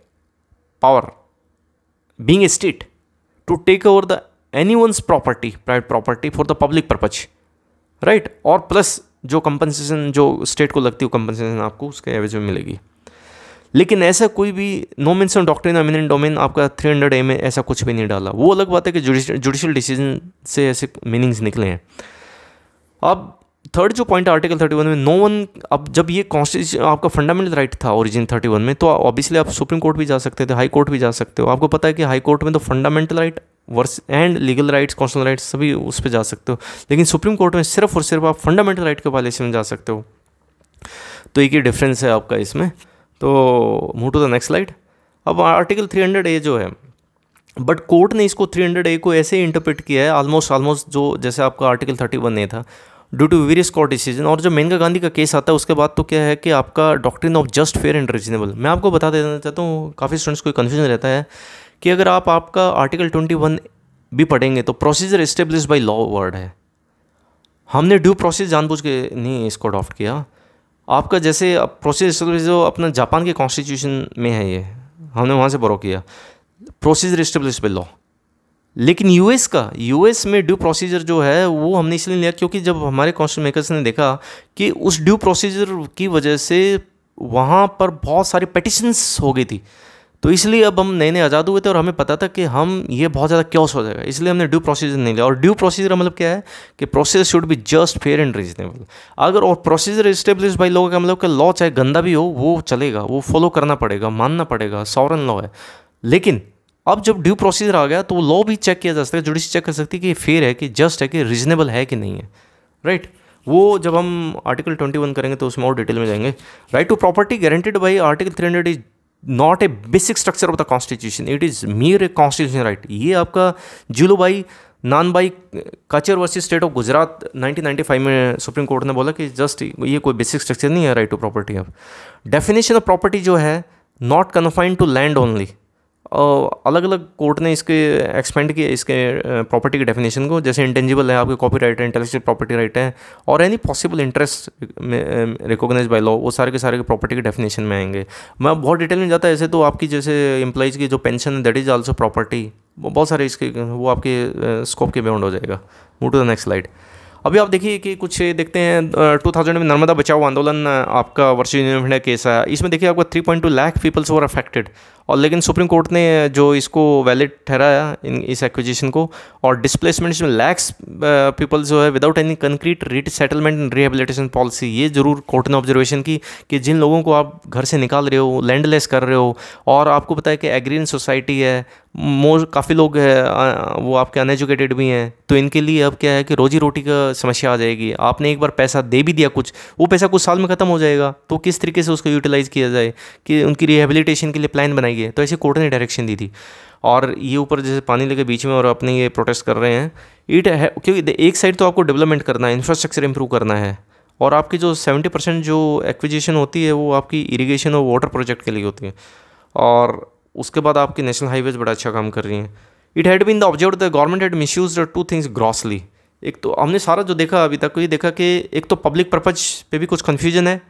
power being a state to take over the anyones property, private property for the public purpose, right. और प्लस जो कंपनसेशन जो स्टेट को लगती है कंपनसेशन आपको उसके एवज में मिलेगी। लेकिन ऐसा कोई भी no mention doctrine of eminent domain आपका 300A में ऐसा कुछ भी नहीं डाला। वो अलग बात है कि जुडिशियल डिसीजन से ऐसे मीनिंग्स निकले हैं। अब थर्ड जो पॉइंट आर्टिकल 31 में, नो वन, अब जब ये कॉन्स्टिट्यूशन आपका फंडामेंटल राइट था ओरिजिन 31 में, तो ऑब्वियसली आप सुप्रीम कोर्ट भी जा सकते थे, हाई कोर्ट भी जा सकते हो। आपको पता है कि हाई कोर्ट में तो fundamental right versus and legal rights, constitutional rights सभी उस पर जा सकते हो, लेकिन सुप्रीम कोर्ट में सिर्फ और सिर्फ आप फंडामेंटल राइट के वायलेशन में जा सकते हो। तो एक ही डिफरेंस है आपका इसमें। तो move to the next slide. अब आर्टिकल 300A जो है, बट कोर्ट ने इसको 300A को ऐसे इंटरप्रेट किया है ऑलमोस्ट जो जैसे आपका आर्टिकल 31A था, due to various court decision. और जब मेनका गांधी का केस आता है उसके बाद तो क्या है कि आपका doctrine of just, fair and reasonable, मैं आपको बता देना चाहता हूँ, काफ़ी स्टूडेंट्स को कन्फ्यूजन रहता है कि अगर आप आपका आर्टिकल 21 भी पढ़ेंगे तो procedure establish by law word है। हमने ड्यू प्रोसेस जानबूझ के नहीं इसको अडॉप्ट किया। आपका जैसे प्रोसीजर एस्टेब्लिश जो अपना जापान के कॉन्स्टिट्यूशन में है, ये हमने वहाँ से बोरो किया, प्रोसीजर एस्टेब्लिश बाय लॉ। लेकिन यूएस में ड्यू प्रोसीजर जो है वो हमने इसलिए लिया क्योंकि जब हमारे कॉन्स्टिट्यूशन मेकर्स ने देखा कि उस ड्यू प्रोसीजर की वजह से वहाँ पर बहुत सारी पेटिशंस हो गई थी, तो इसलिए अब हम नए आज़ाद हुए थे और हमें पता था कि हम ये बहुत ज़्यादा क्योस हो जाएगा, इसलिए हमने ड्यू प्रोसीजर नहीं लिया। और ड्यू प्रोसीजर मतलब क्या है कि process should be just, fair and reasonable. अगर और प्रोसीजर एस्टेब्लिश बाय लॉ का मतलब कि लॉ चाहे गंदा भी हो वो चलेगा, वो फॉलो करना पड़ेगा, मानना पड़ेगा, सॉवरेन लॉ है। लेकिन अब जब ड्यू प्रोसीजर आ गया तो लॉ भी चेक किया जा सकता है, जुडिशरी चेक कर सकती है कि फेयर है, कि जस्ट है, कि रीजनेबल है कि नहीं है, राइट। वो जब हम आर्टिकल 21 करेंगे तो उसमें और डिटेल में जाएंगे। Right to property guaranteed by article 300 is not a basic structure of the constitution, it is mere a constitution right. ये आपका Jilubhai Nanbhai Khachar versus state of Gujarat 1995 में सुप्रीम कोर्ट ने बोला कि जस्ट ये कोई बेसिक स्ट्रक्चर नहीं है राइट टू प्रॉपर्टी। अब डेफिनेशन ऑफ प्रॉपर्टी जो है, not confined to land only, अलग अलग कोर्ट ने इसके एक्सपेंड किया इसके प्रॉपर्टी की डेफिनेशन को, जैसे इंटेंजिबल है आपके कॉपीराइट है, इंटेलेक्चुअल प्रॉपर्टी राइट है, और any possible interest recognised by law, वो सारे के सारे प्रॉपर्टी की डेफिनेशन में आएंगे। मैं बहुत डिटेल में जाता है ऐसे तो आपकी जैसे एम्प्लॉइज़ की जो पेंशन है दैट इज़ आल्सो प्रॉपर्टी, वो बहुत सारे इसके वो आपके स्कोप के बियॉन्ड हो जाएगा। Move to the next slide. अभी आप देखिए कि कुछ देखते हैं 2000 में नर्मदा बचाओ आंदोलन आपका virtual union of India case है। इसमें देखिए आपका 3.2 लाख पीपल्स वर अफेक्टेड, और लेकिन सुप्रीम कोर्ट ने जो इसको वैलिड ठहराया इस एक्विजिशन को, और डिस्प्लेसमेंट्स में लैक्स पीपल्स जो है without any concrete resettlement and rehabilitation policy, ये जरूर कोर्ट ने ऑब्जर्वेशन की कि जिन लोगों को आप घर से निकाल रहे हो, लैंडलेस कर रहे हो, और आपको पता है कि एग्रीन सोसाइटी है, काफ़ी लोग हैं वो आपके अनएजुकेटेड भी हैं, तो इनके लिए अब क्या है कि रोजी रोटी का समस्या आ जाएगी। आपने एक बार पैसा दे भी दिया कुछ, वो पैसा कुछ साल में ख़त्म हो जाएगा, तो किस तरीके से उसको यूटिलाइज़ किया जाए कि उनकी रिहेबिलिटेशन के लिए प्लान बनाइए। तो ऐसे कोर्ट ने डायरेक्शन दी थी, और ये ऊपर जैसे पानी लेके बीच में और अपने ये प्रोटेस्ट कर रहे हैं इट है, क्योंकि एक साइड तो आपको डेवलपमेंट करना है, इंफ्रास्ट्रक्चर इंप्रूव करना है, और आपकी जो 70% जो एक्विजिशन होती है वो आपकी इरिगेशन और वाटर प्रोजेक्ट के लिए होती है, और उसके बाद आपकी नेशनल हाईवेज बड़ा अच्छा काम कर रही हैं। It had been the observe the government had misused two things grossly. एक तो हमने सारा जो देखा अभी तक ये देखा कि एक तो पब्लिक पर्पज पे भी कुछ कन्फ्यूजन है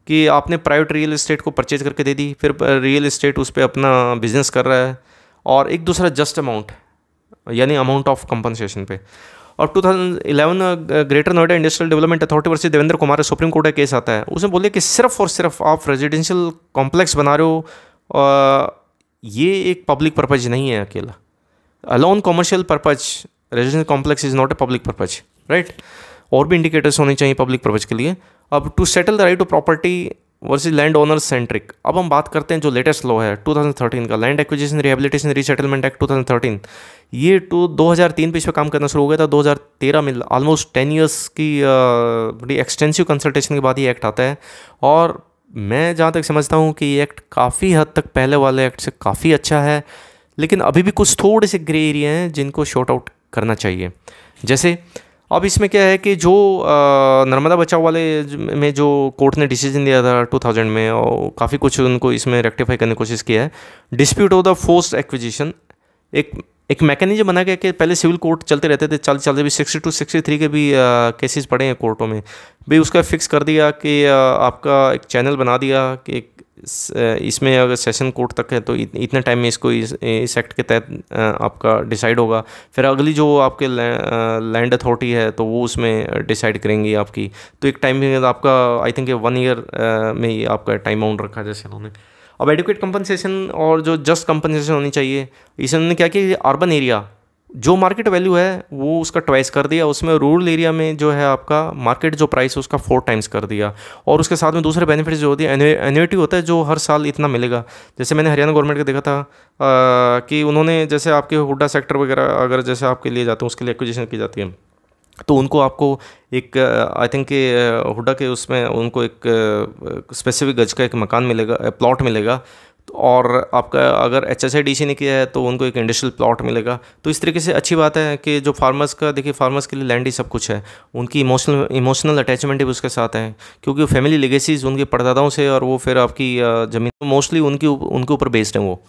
कि आपने प्राइवेट रियल एस्टेट को परचेज करके दे दी, फिर रियल एस्टेट उस पर अपना बिजनेस कर रहा है, और एक दूसरा जस्ट अमाउंट यानी अमाउंट ऑफ कंपनसेशन पे। और 2011 greater Noida industrial development authority versus Devendra Kumar supreme court का केस आता है, उसमें बोले कि सिर्फ और सिर्फ आप रेजिडेंशियल कॉम्प्लेक्स बना रहे हो, ये एक पब्लिक पर्पज नहीं है अकेला, alone commercial purpose residential complex is not a public purpose, right. और भी इंडिकेटर्स होने चाहिए पब्लिक पर्पज के लिए। अब to settle the right to property versus land owners centric, अब हम बात करते हैं जो लेटेस्ट लॉ है 2013 का, land acquisition rehabilitation resettlement act 2013। ये 2003 पे इस पर काम करना शुरू हो गया था, 2013 में ऑलमोस्ट 10 ईयर्स की बड़ी एक्सटेंसिव कंसल्टेशन के बाद ये एक्ट आता है, और मैं जहाँ तक समझता हूँ कि ये एक्ट काफ़ी हद तक पहले वाले एक्ट से काफ़ी अच्छा है, लेकिन अभी भी कुछ थोड़े से ग्रे एरिया हैं जिनको शॉर्ट आउट करना चाहिए। जैसे अब इसमें क्या है कि जो नर्मदा बचाओ वाले में जो कोर्ट ने डिसीजन दिया था 2000 में, और काफ़ी कुछ उनको इसमें रेक्टिफाई करने की कोशिश किया है। Dispute of the forced acquisition एक मैकेनिज्म बना गया कि पहले सिविल कोर्ट चलते रहते थे, चलते भी 62 63 के भी केसेस पड़े हैं कोर्टों में, भी उसका फिक्स कर दिया कि आपका एक चैनल बना दिया कि इसमें अगर सेशन कोर्ट तक है तो इतने टाइम में इसको इस एक्ट के तहत आपका डिसाइड होगा, फिर अगली जो आपके लैंड अथॉरिटी है तो वो उसमें डिसाइड करेंगी आपकी। तो एक टाइम में आपका आई थिंक 1 ईयर में ही आपका टाइम बाउंड रखा जैसे उन्होंने। अब एडुकेट कंपनसेशन और जो जस्ट कंपनसेशन होनी चाहिए, इसमें उन्होंने क्या किया, अर्बन एरिया जो मार्केट वैल्यू है वो उसका ट्वाइस कर दिया, उसमें रूरल एरिया में जो है आपका मार्केट जो प्राइस है उसका 4 टाइम्स कर दिया, और उसके साथ में दूसरे बेनिफिट्स जो होती है, एन्युइटी होता है जो हर साल इतना मिलेगा। जैसे मैंने हरियाणा गवर्नमेंट का देखा था कि उन्होंने जैसे आपके हुड्डा सेक्टर वगैरह अगर जैसे आपके लिए जाते हैं उसके लिए एक्विजिशन की जाती है, तो उनको आपको एक आई थिंक के हुड्डा के उसमें उनको एक स्पेसिफिक गज का एक मकान मिलेगा, प्लॉट मिलेगा, और आपका अगर HSIDC ने किया है तो उनको एक इंडस्ट्रियल प्लॉट मिलेगा। तो इस तरीके से अच्छी बात है कि जो फार्मर्स का देखिए, फार्मर्स के लिए लैंड ही सब कुछ है, उनकी इमोशनल अटैचमेंट भी उसके साथ है, क्योंकि फैमिली लेगेसीज उनके परदादाओं से, और वो फिर आपकी ज़मीन मोस्टली उनके ऊपर बेस्ड है वो।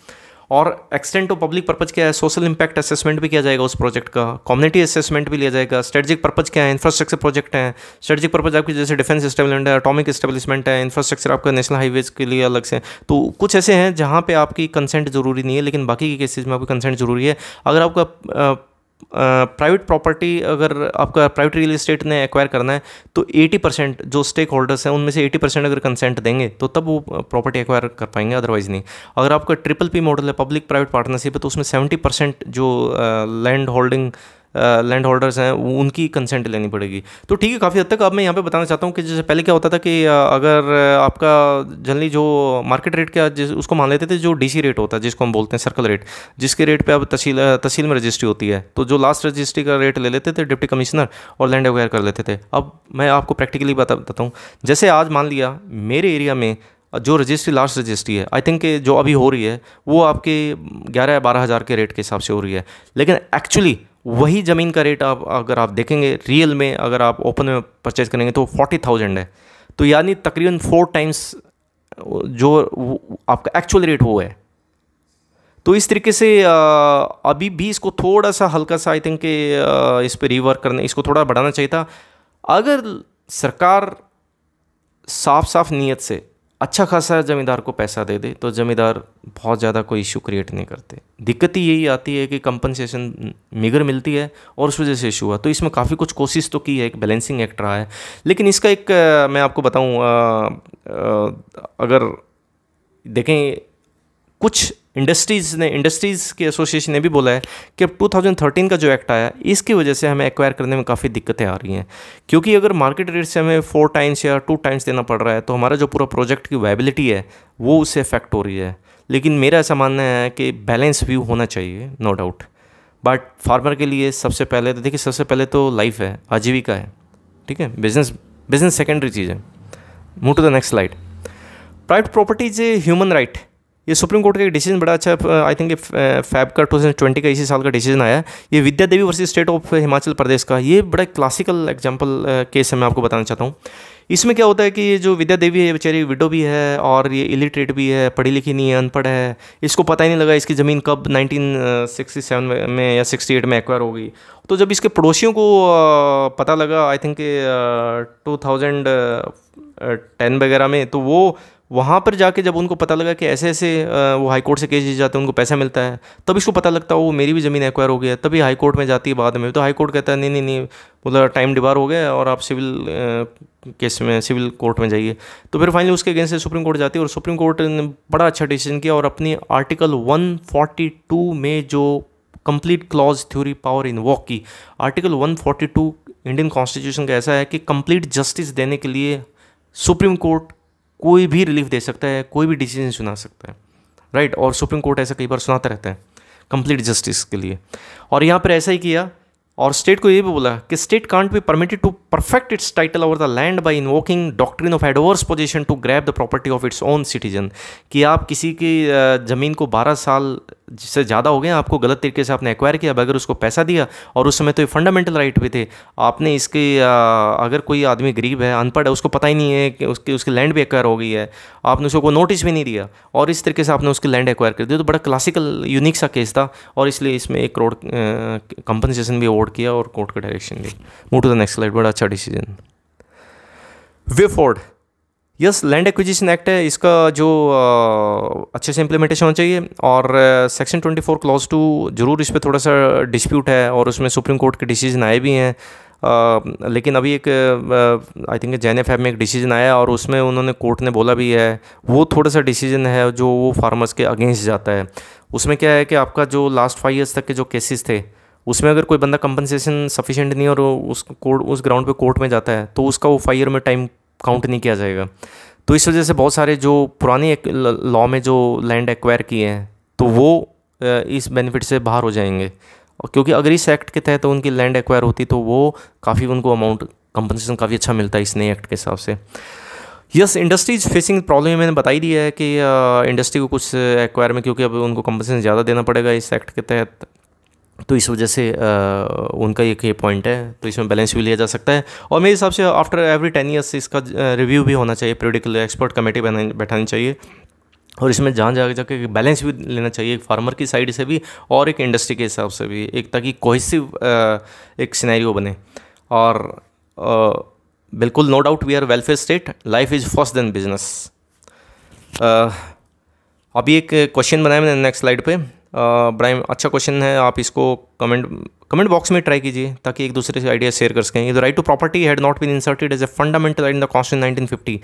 और एक्सटेंट टू पब्लिक पर्पज क्या है, सोशल इंपैक्ट असेसमेंट भी किया जाएगा उस प्रोजेक्ट का, कम्युनिटी असेसमेंट भी लिया जाएगा, स्ट्रेटजिक पर्पज क्या है, इंफ्रास्ट्रक्चर प्रोजेक्ट है, स्ट्रेटजिक पर्पज आपकी जैसे डिफेंस एस्टेब्लिशमेंट है, एटॉमिक एस्टेब्लिशमेंट है, इंफ्रास्ट्रक्चर आपका नेशनल हाईवेज के लिए अलग से। तो कुछ ऐसे हैं जहाँ पे आपकी कंसेंट जरूरी नहीं है, लेकिन बाकी के केसेस में आपकी कंसेंट जरूरी है। अगर आपका प्राइवेट प्रॉपर्टी, अगर आपका प्राइवेट रियल एस्टेट ने एक्वायर करना है तो 80% जो स्टेक होल्डर्स हैं उनमें से 80% अगर कंसेंट देंगे तो तब वो प्रॉपर्टी एक्वायर कर पाएंगे, अदरवाइज नहीं। अगर आपका PPP मॉडल है, पब्लिक प्राइवेट पार्टनरशिप है, तो उसमें 70% जो लैंड होल्डर्स हैं उनकी कंसेंट लेनी पड़ेगी। तो ठीक है, काफ़ी हद तक अब मैं यहाँ पे बताना चाहता हूँ कि जैसे पहले क्या होता था कि अगर आपका जनरली जो मार्केट रेट क्या उसको मान लेते थे, जो DC रेट होता है जिसको हम बोलते हैं सर्कल रेट, जिसके रेट पे अब तहसील में रजिस्ट्री होती है, तो जो लास्ट रजिस्ट्री का रेट ले लेते थे डिप्टी कमिश्नर और लैंड एक्वायर कर लेते थे। अब मैं आपको प्रैक्टिकली बताता हूँ, जैसे आज मान लिया मेरे एरिया में जो रजिस्ट्री लास्ट रजिस्ट्री है, आई थिंक जो अभी हो रही है वो आपके 11-12 हज़ार के रेट के हिसाब से हो रही है, लेकिन एक्चुअली वही ज़मीन का रेट अगर आप देखेंगे रियल में, अगर आप ओपन में परचेज करेंगे तो 40,000 है। तो यानी तकरीबन 4 टाइम्स जो आपका एक्चुअल रेट वो है। तो इस तरीके से अभी भी इसको थोड़ा सा हल्का सा आई थिंक इस पर रिवर्क करने, इसको थोड़ा बढ़ाना चाहिए था। अगर सरकार साफ साफ नीयत से अच्छा खासा ज़मींदार को पैसा दे दे तो ज़मींदार बहुत ज़्यादा कोई इशू क्रिएट नहीं करते। दिक्कत ही यही आती है कि कंपनसेशन मीगर मिलती है और उस वजह से इशू हुआ। तो इसमें काफ़ी कुछ कोशिश तो की है, एक बैलेंसिंग एक्ट रहा है, लेकिन इसका एक मैं आपको बताऊं, अगर देखें कुछ इंडस्ट्रीज़ के एसोसिएशन ने भी बोला है कि अब 2013 का जो एक्ट आया इसकी वजह से हमें एक्वायर करने में काफ़ी दिक्कतें आ रही हैं, क्योंकि अगर मार्केट रेट से हमें 4 टाइम्स या 2 टाइम्स देना पड़ रहा है तो हमारा जो पूरा प्रोजेक्ट की वायबिलिटी है वो उससे अफेक्ट हो रही है। लेकिन मेरा ऐसा मानना है कि बैलेंस व्यू होना चाहिए, नो डाउट, बट फार्मर के लिए सबसे पहले तो देखिए, सबसे पहले तो लाइफ है, आजीविका है, ठीक है, बिजनेस सेकेंडरी चीज़ है। Move to the next slide. Private property is a human right, ये सुप्रीम कोर्ट का एक डिसीजन बड़ा अच्छा है, आई थिंक फैब का 2020 का इसी साल का डिसीजन आया। ये विद्या देवी versus state of Himachal Pradesh का, ये बड़ा क्लासिकल एग्जांपल केस है, मैं आपको बताना चाहता हूँ। इसमें क्या होता है कि ये जो विद्या देवी है बेचारी विडो भी है और ये इलिटरेट भी है, पढ़ी लिखी नहीं है, अनपढ़ है, इसको पता ही नहीं लगा इसकी ज़मीन कब 1967 में या 68 में एक्वायर हो गई। तो जब इसके पड़ोसियों को पता लगा, आई थिंक 2010 वगैरह में, तो वो वहाँ पर जाके जब उनको पता लगा कि ऐसे ऐसे वो हाई कोर्ट से केस जीत जाते हैं, उनको पैसा मिलता है, तब इसको पता लगता है वो मेरी भी ज़मीन एक्वायर हो गई है। तभी हाई कोर्ट में जाती है बाद में, तो हाई कोर्ट कहता है नहीं मतलब टाइम डिबार हो गया और आप सिविल केस में सिविल कोर्ट में जाइए। तो फिर फाइनली उसके अगेंस्ट सुप्रीम कोर्ट जाती है और सुप्रीम कोर्ट ने बड़ा अच्छा डिसीजन किया और अपनी आर्टिकल 142 में जो complete clause theory power invoke की। आर्टिकल 142 इंडियन कॉन्स्टिट्यूशन का ऐसा है कि कंप्लीट जस्टिस देने के लिए सुप्रीम कोर्ट कोई भी रिलीफ दे सकता है, कोई भी डिसीजन सुना सकता है, राइट। और सुप्रीम कोर्ट ऐसा कई बार सुनाता रहता है कंप्लीट जस्टिस के लिए, और यहाँ पर ऐसा ही किया। और स्टेट को ये भी बोला कि state can't be permitted to perfect its title over the land by invoking doctrine of adverse position to grab the property of its own citizen. कि आप किसी की ज़मीन को 12 साल से ज़्यादा हो गए, आपको गलत तरीके से आपने एक्वायर किया, अगर उसको पैसा दिया, और उस समय तो ये फंडामेंटल राइट भी थे, आपने इसके अगर कोई आदमी गरीब है, अनपढ़ है, उसको पता ही नहीं है कि उसकी लैंड भी एक्वायर हो गई है, आपने उसको कोई नोटिस भी नहीं दिया और इस तरीके से आपने उसकी लैंड एक्वायर कर दी। तो बड़ा क्लासिकल यूनिक सा केस था और इसलिए इसमें 1 करोड़ कंपनसेशन भी अवॉर्ड किया और कोर्ट का डायरेक्शन दी। Move to the next slide. बड़ा अच्छा डिसीजन। वे फॉर्ड, यस, लैंड एक्विजिशन एक्ट है, इसका जो अच्छे से इम्प्लीमेंटेशन होना चाहिए। और सेक्शन 24 क्लॉज 2 जरूर इस पर थोड़ा सा डिस्प्यूट है और उसमें सुप्रीम कोर्ट के डिसीजन आए भी हैं, लेकिन अभी एक आई थिंक JNFF में एक डिसीजन आया और उसमें उन्होंने कोर्ट ने बोला भी है, वो थोड़ा सा डिसीजन है जो वो फार्मर्स के अगेंस्ट जाता है। उसमें क्या है कि आपका जो लास्ट 5 ईयर्स तक के जो केसेस थे उसमें अगर कोई बंदा कंपनसेशन सफिशिएंट नहीं और उस ग्राउंड पे कोर्ट में जाता है तो उसका वो 5 ईयर में टाइम काउंट नहीं किया जाएगा। तो इस वजह से बहुत सारे जो पुरानी लॉ में जो लैंड एक्वायर किए हैं तो वो इस बेनिफिट से बाहर हो जाएंगे, क्योंकि अगर इस एक्ट के तहत उनकी लैंड एक्वायर होती तो वो काफ़ी उनको अमाउंट कंपनसेशन काफ़ी अच्छा मिलता है इस नए एक्ट के हिसाब से। यस, इंडस्ट्रीज फेसिंग प्रॉब्लम मैंने बताई दी है कि इंडस्ट्री को कुछ एक्वायर में, क्योंकि अब उनको कंपनसेशन ज़्यादा देना पड़ेगा इस एक्ट के तहत, तो इस वजह से उनका एक ये पॉइंट है, तो इसमें बैलेंस भी लिया जा सकता है। और मेरे हिसाब से आफ्टर एवरी 10 ईयर्स इसका रिव्यू भी होना चाहिए, पीरियडिकल एक्सपर्ट कमेटी बैठानी चाहिए और इसमें जहाँ जाके बैलेंस भी लेना चाहिए, एक फार्मर की साइड से भी और एक इंडस्ट्री के हिसाब से भी, एक ताकि कोहेसिव एक सिनेरियो बने। और बिल्कुल no doubt we are welfare state, life is first then business. अभी एक क्वेश्चन बनाया मैंने नेक्स्ट स्लाइड पे, बड़ा अच्छा क्वेश्चन है, आप इसको कमेंट बॉक्स में ट्राई कीजिए ताकि एक दूसरे से आइडिया शेयर कर सकें। The right to property had not been inserted as a fundamental right in the constitution 1950।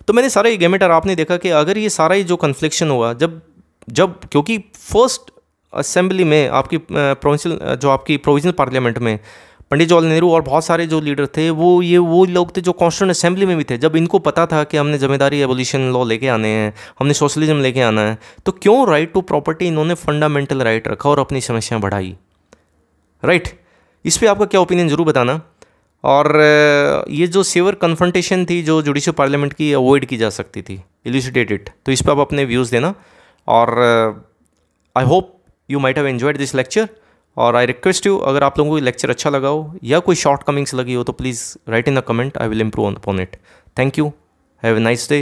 तो मैंने सारा ये गेमेट और आपने देखा कि अगर ये सारा ही जो कन्फ्लिक्शन हुआ जब क्योंकि फर्स्ट असेंबली में आपकी प्रोविजनल पार्लियामेंट में पंडित जवाहरलाल नेहरू और बहुत सारे जो लीडर थे वो लोग थे जो कॉन्स्टिट्यूंट असेंबली में भी थे। जब इनको पता था कि हमने जमींदारी एबोलिशन लॉ लेके आने हैं, हमने सोशलिज्म लेके आना है, तो क्यों राइट टू प्रॉपर्टी इन्होंने फंडामेंटल राइट रखा और अपनी समस्याएं बढ़ाई, राइट। इस पर आपका क्या ओपिनियन ज़रूर बताना। और ये जो सेवर कन्फ्रंटेशन थी जो जुडिशियल पार्लियामेंट की, अवॉइड की जा सकती थी, इल्यूसिडेट इट, तो इस पर आप अपने व्यूज़ देना। और I hope you might have enjoyed this lecture. और आई रिक्वेस्ट यू, अगर आप लोगों को लेक्चर अच्छा लगा हो या कोई शॉर्ट कमिंग्स लगी हो तो please write in the comment, I will improve upon it. Thank you, have a nice day.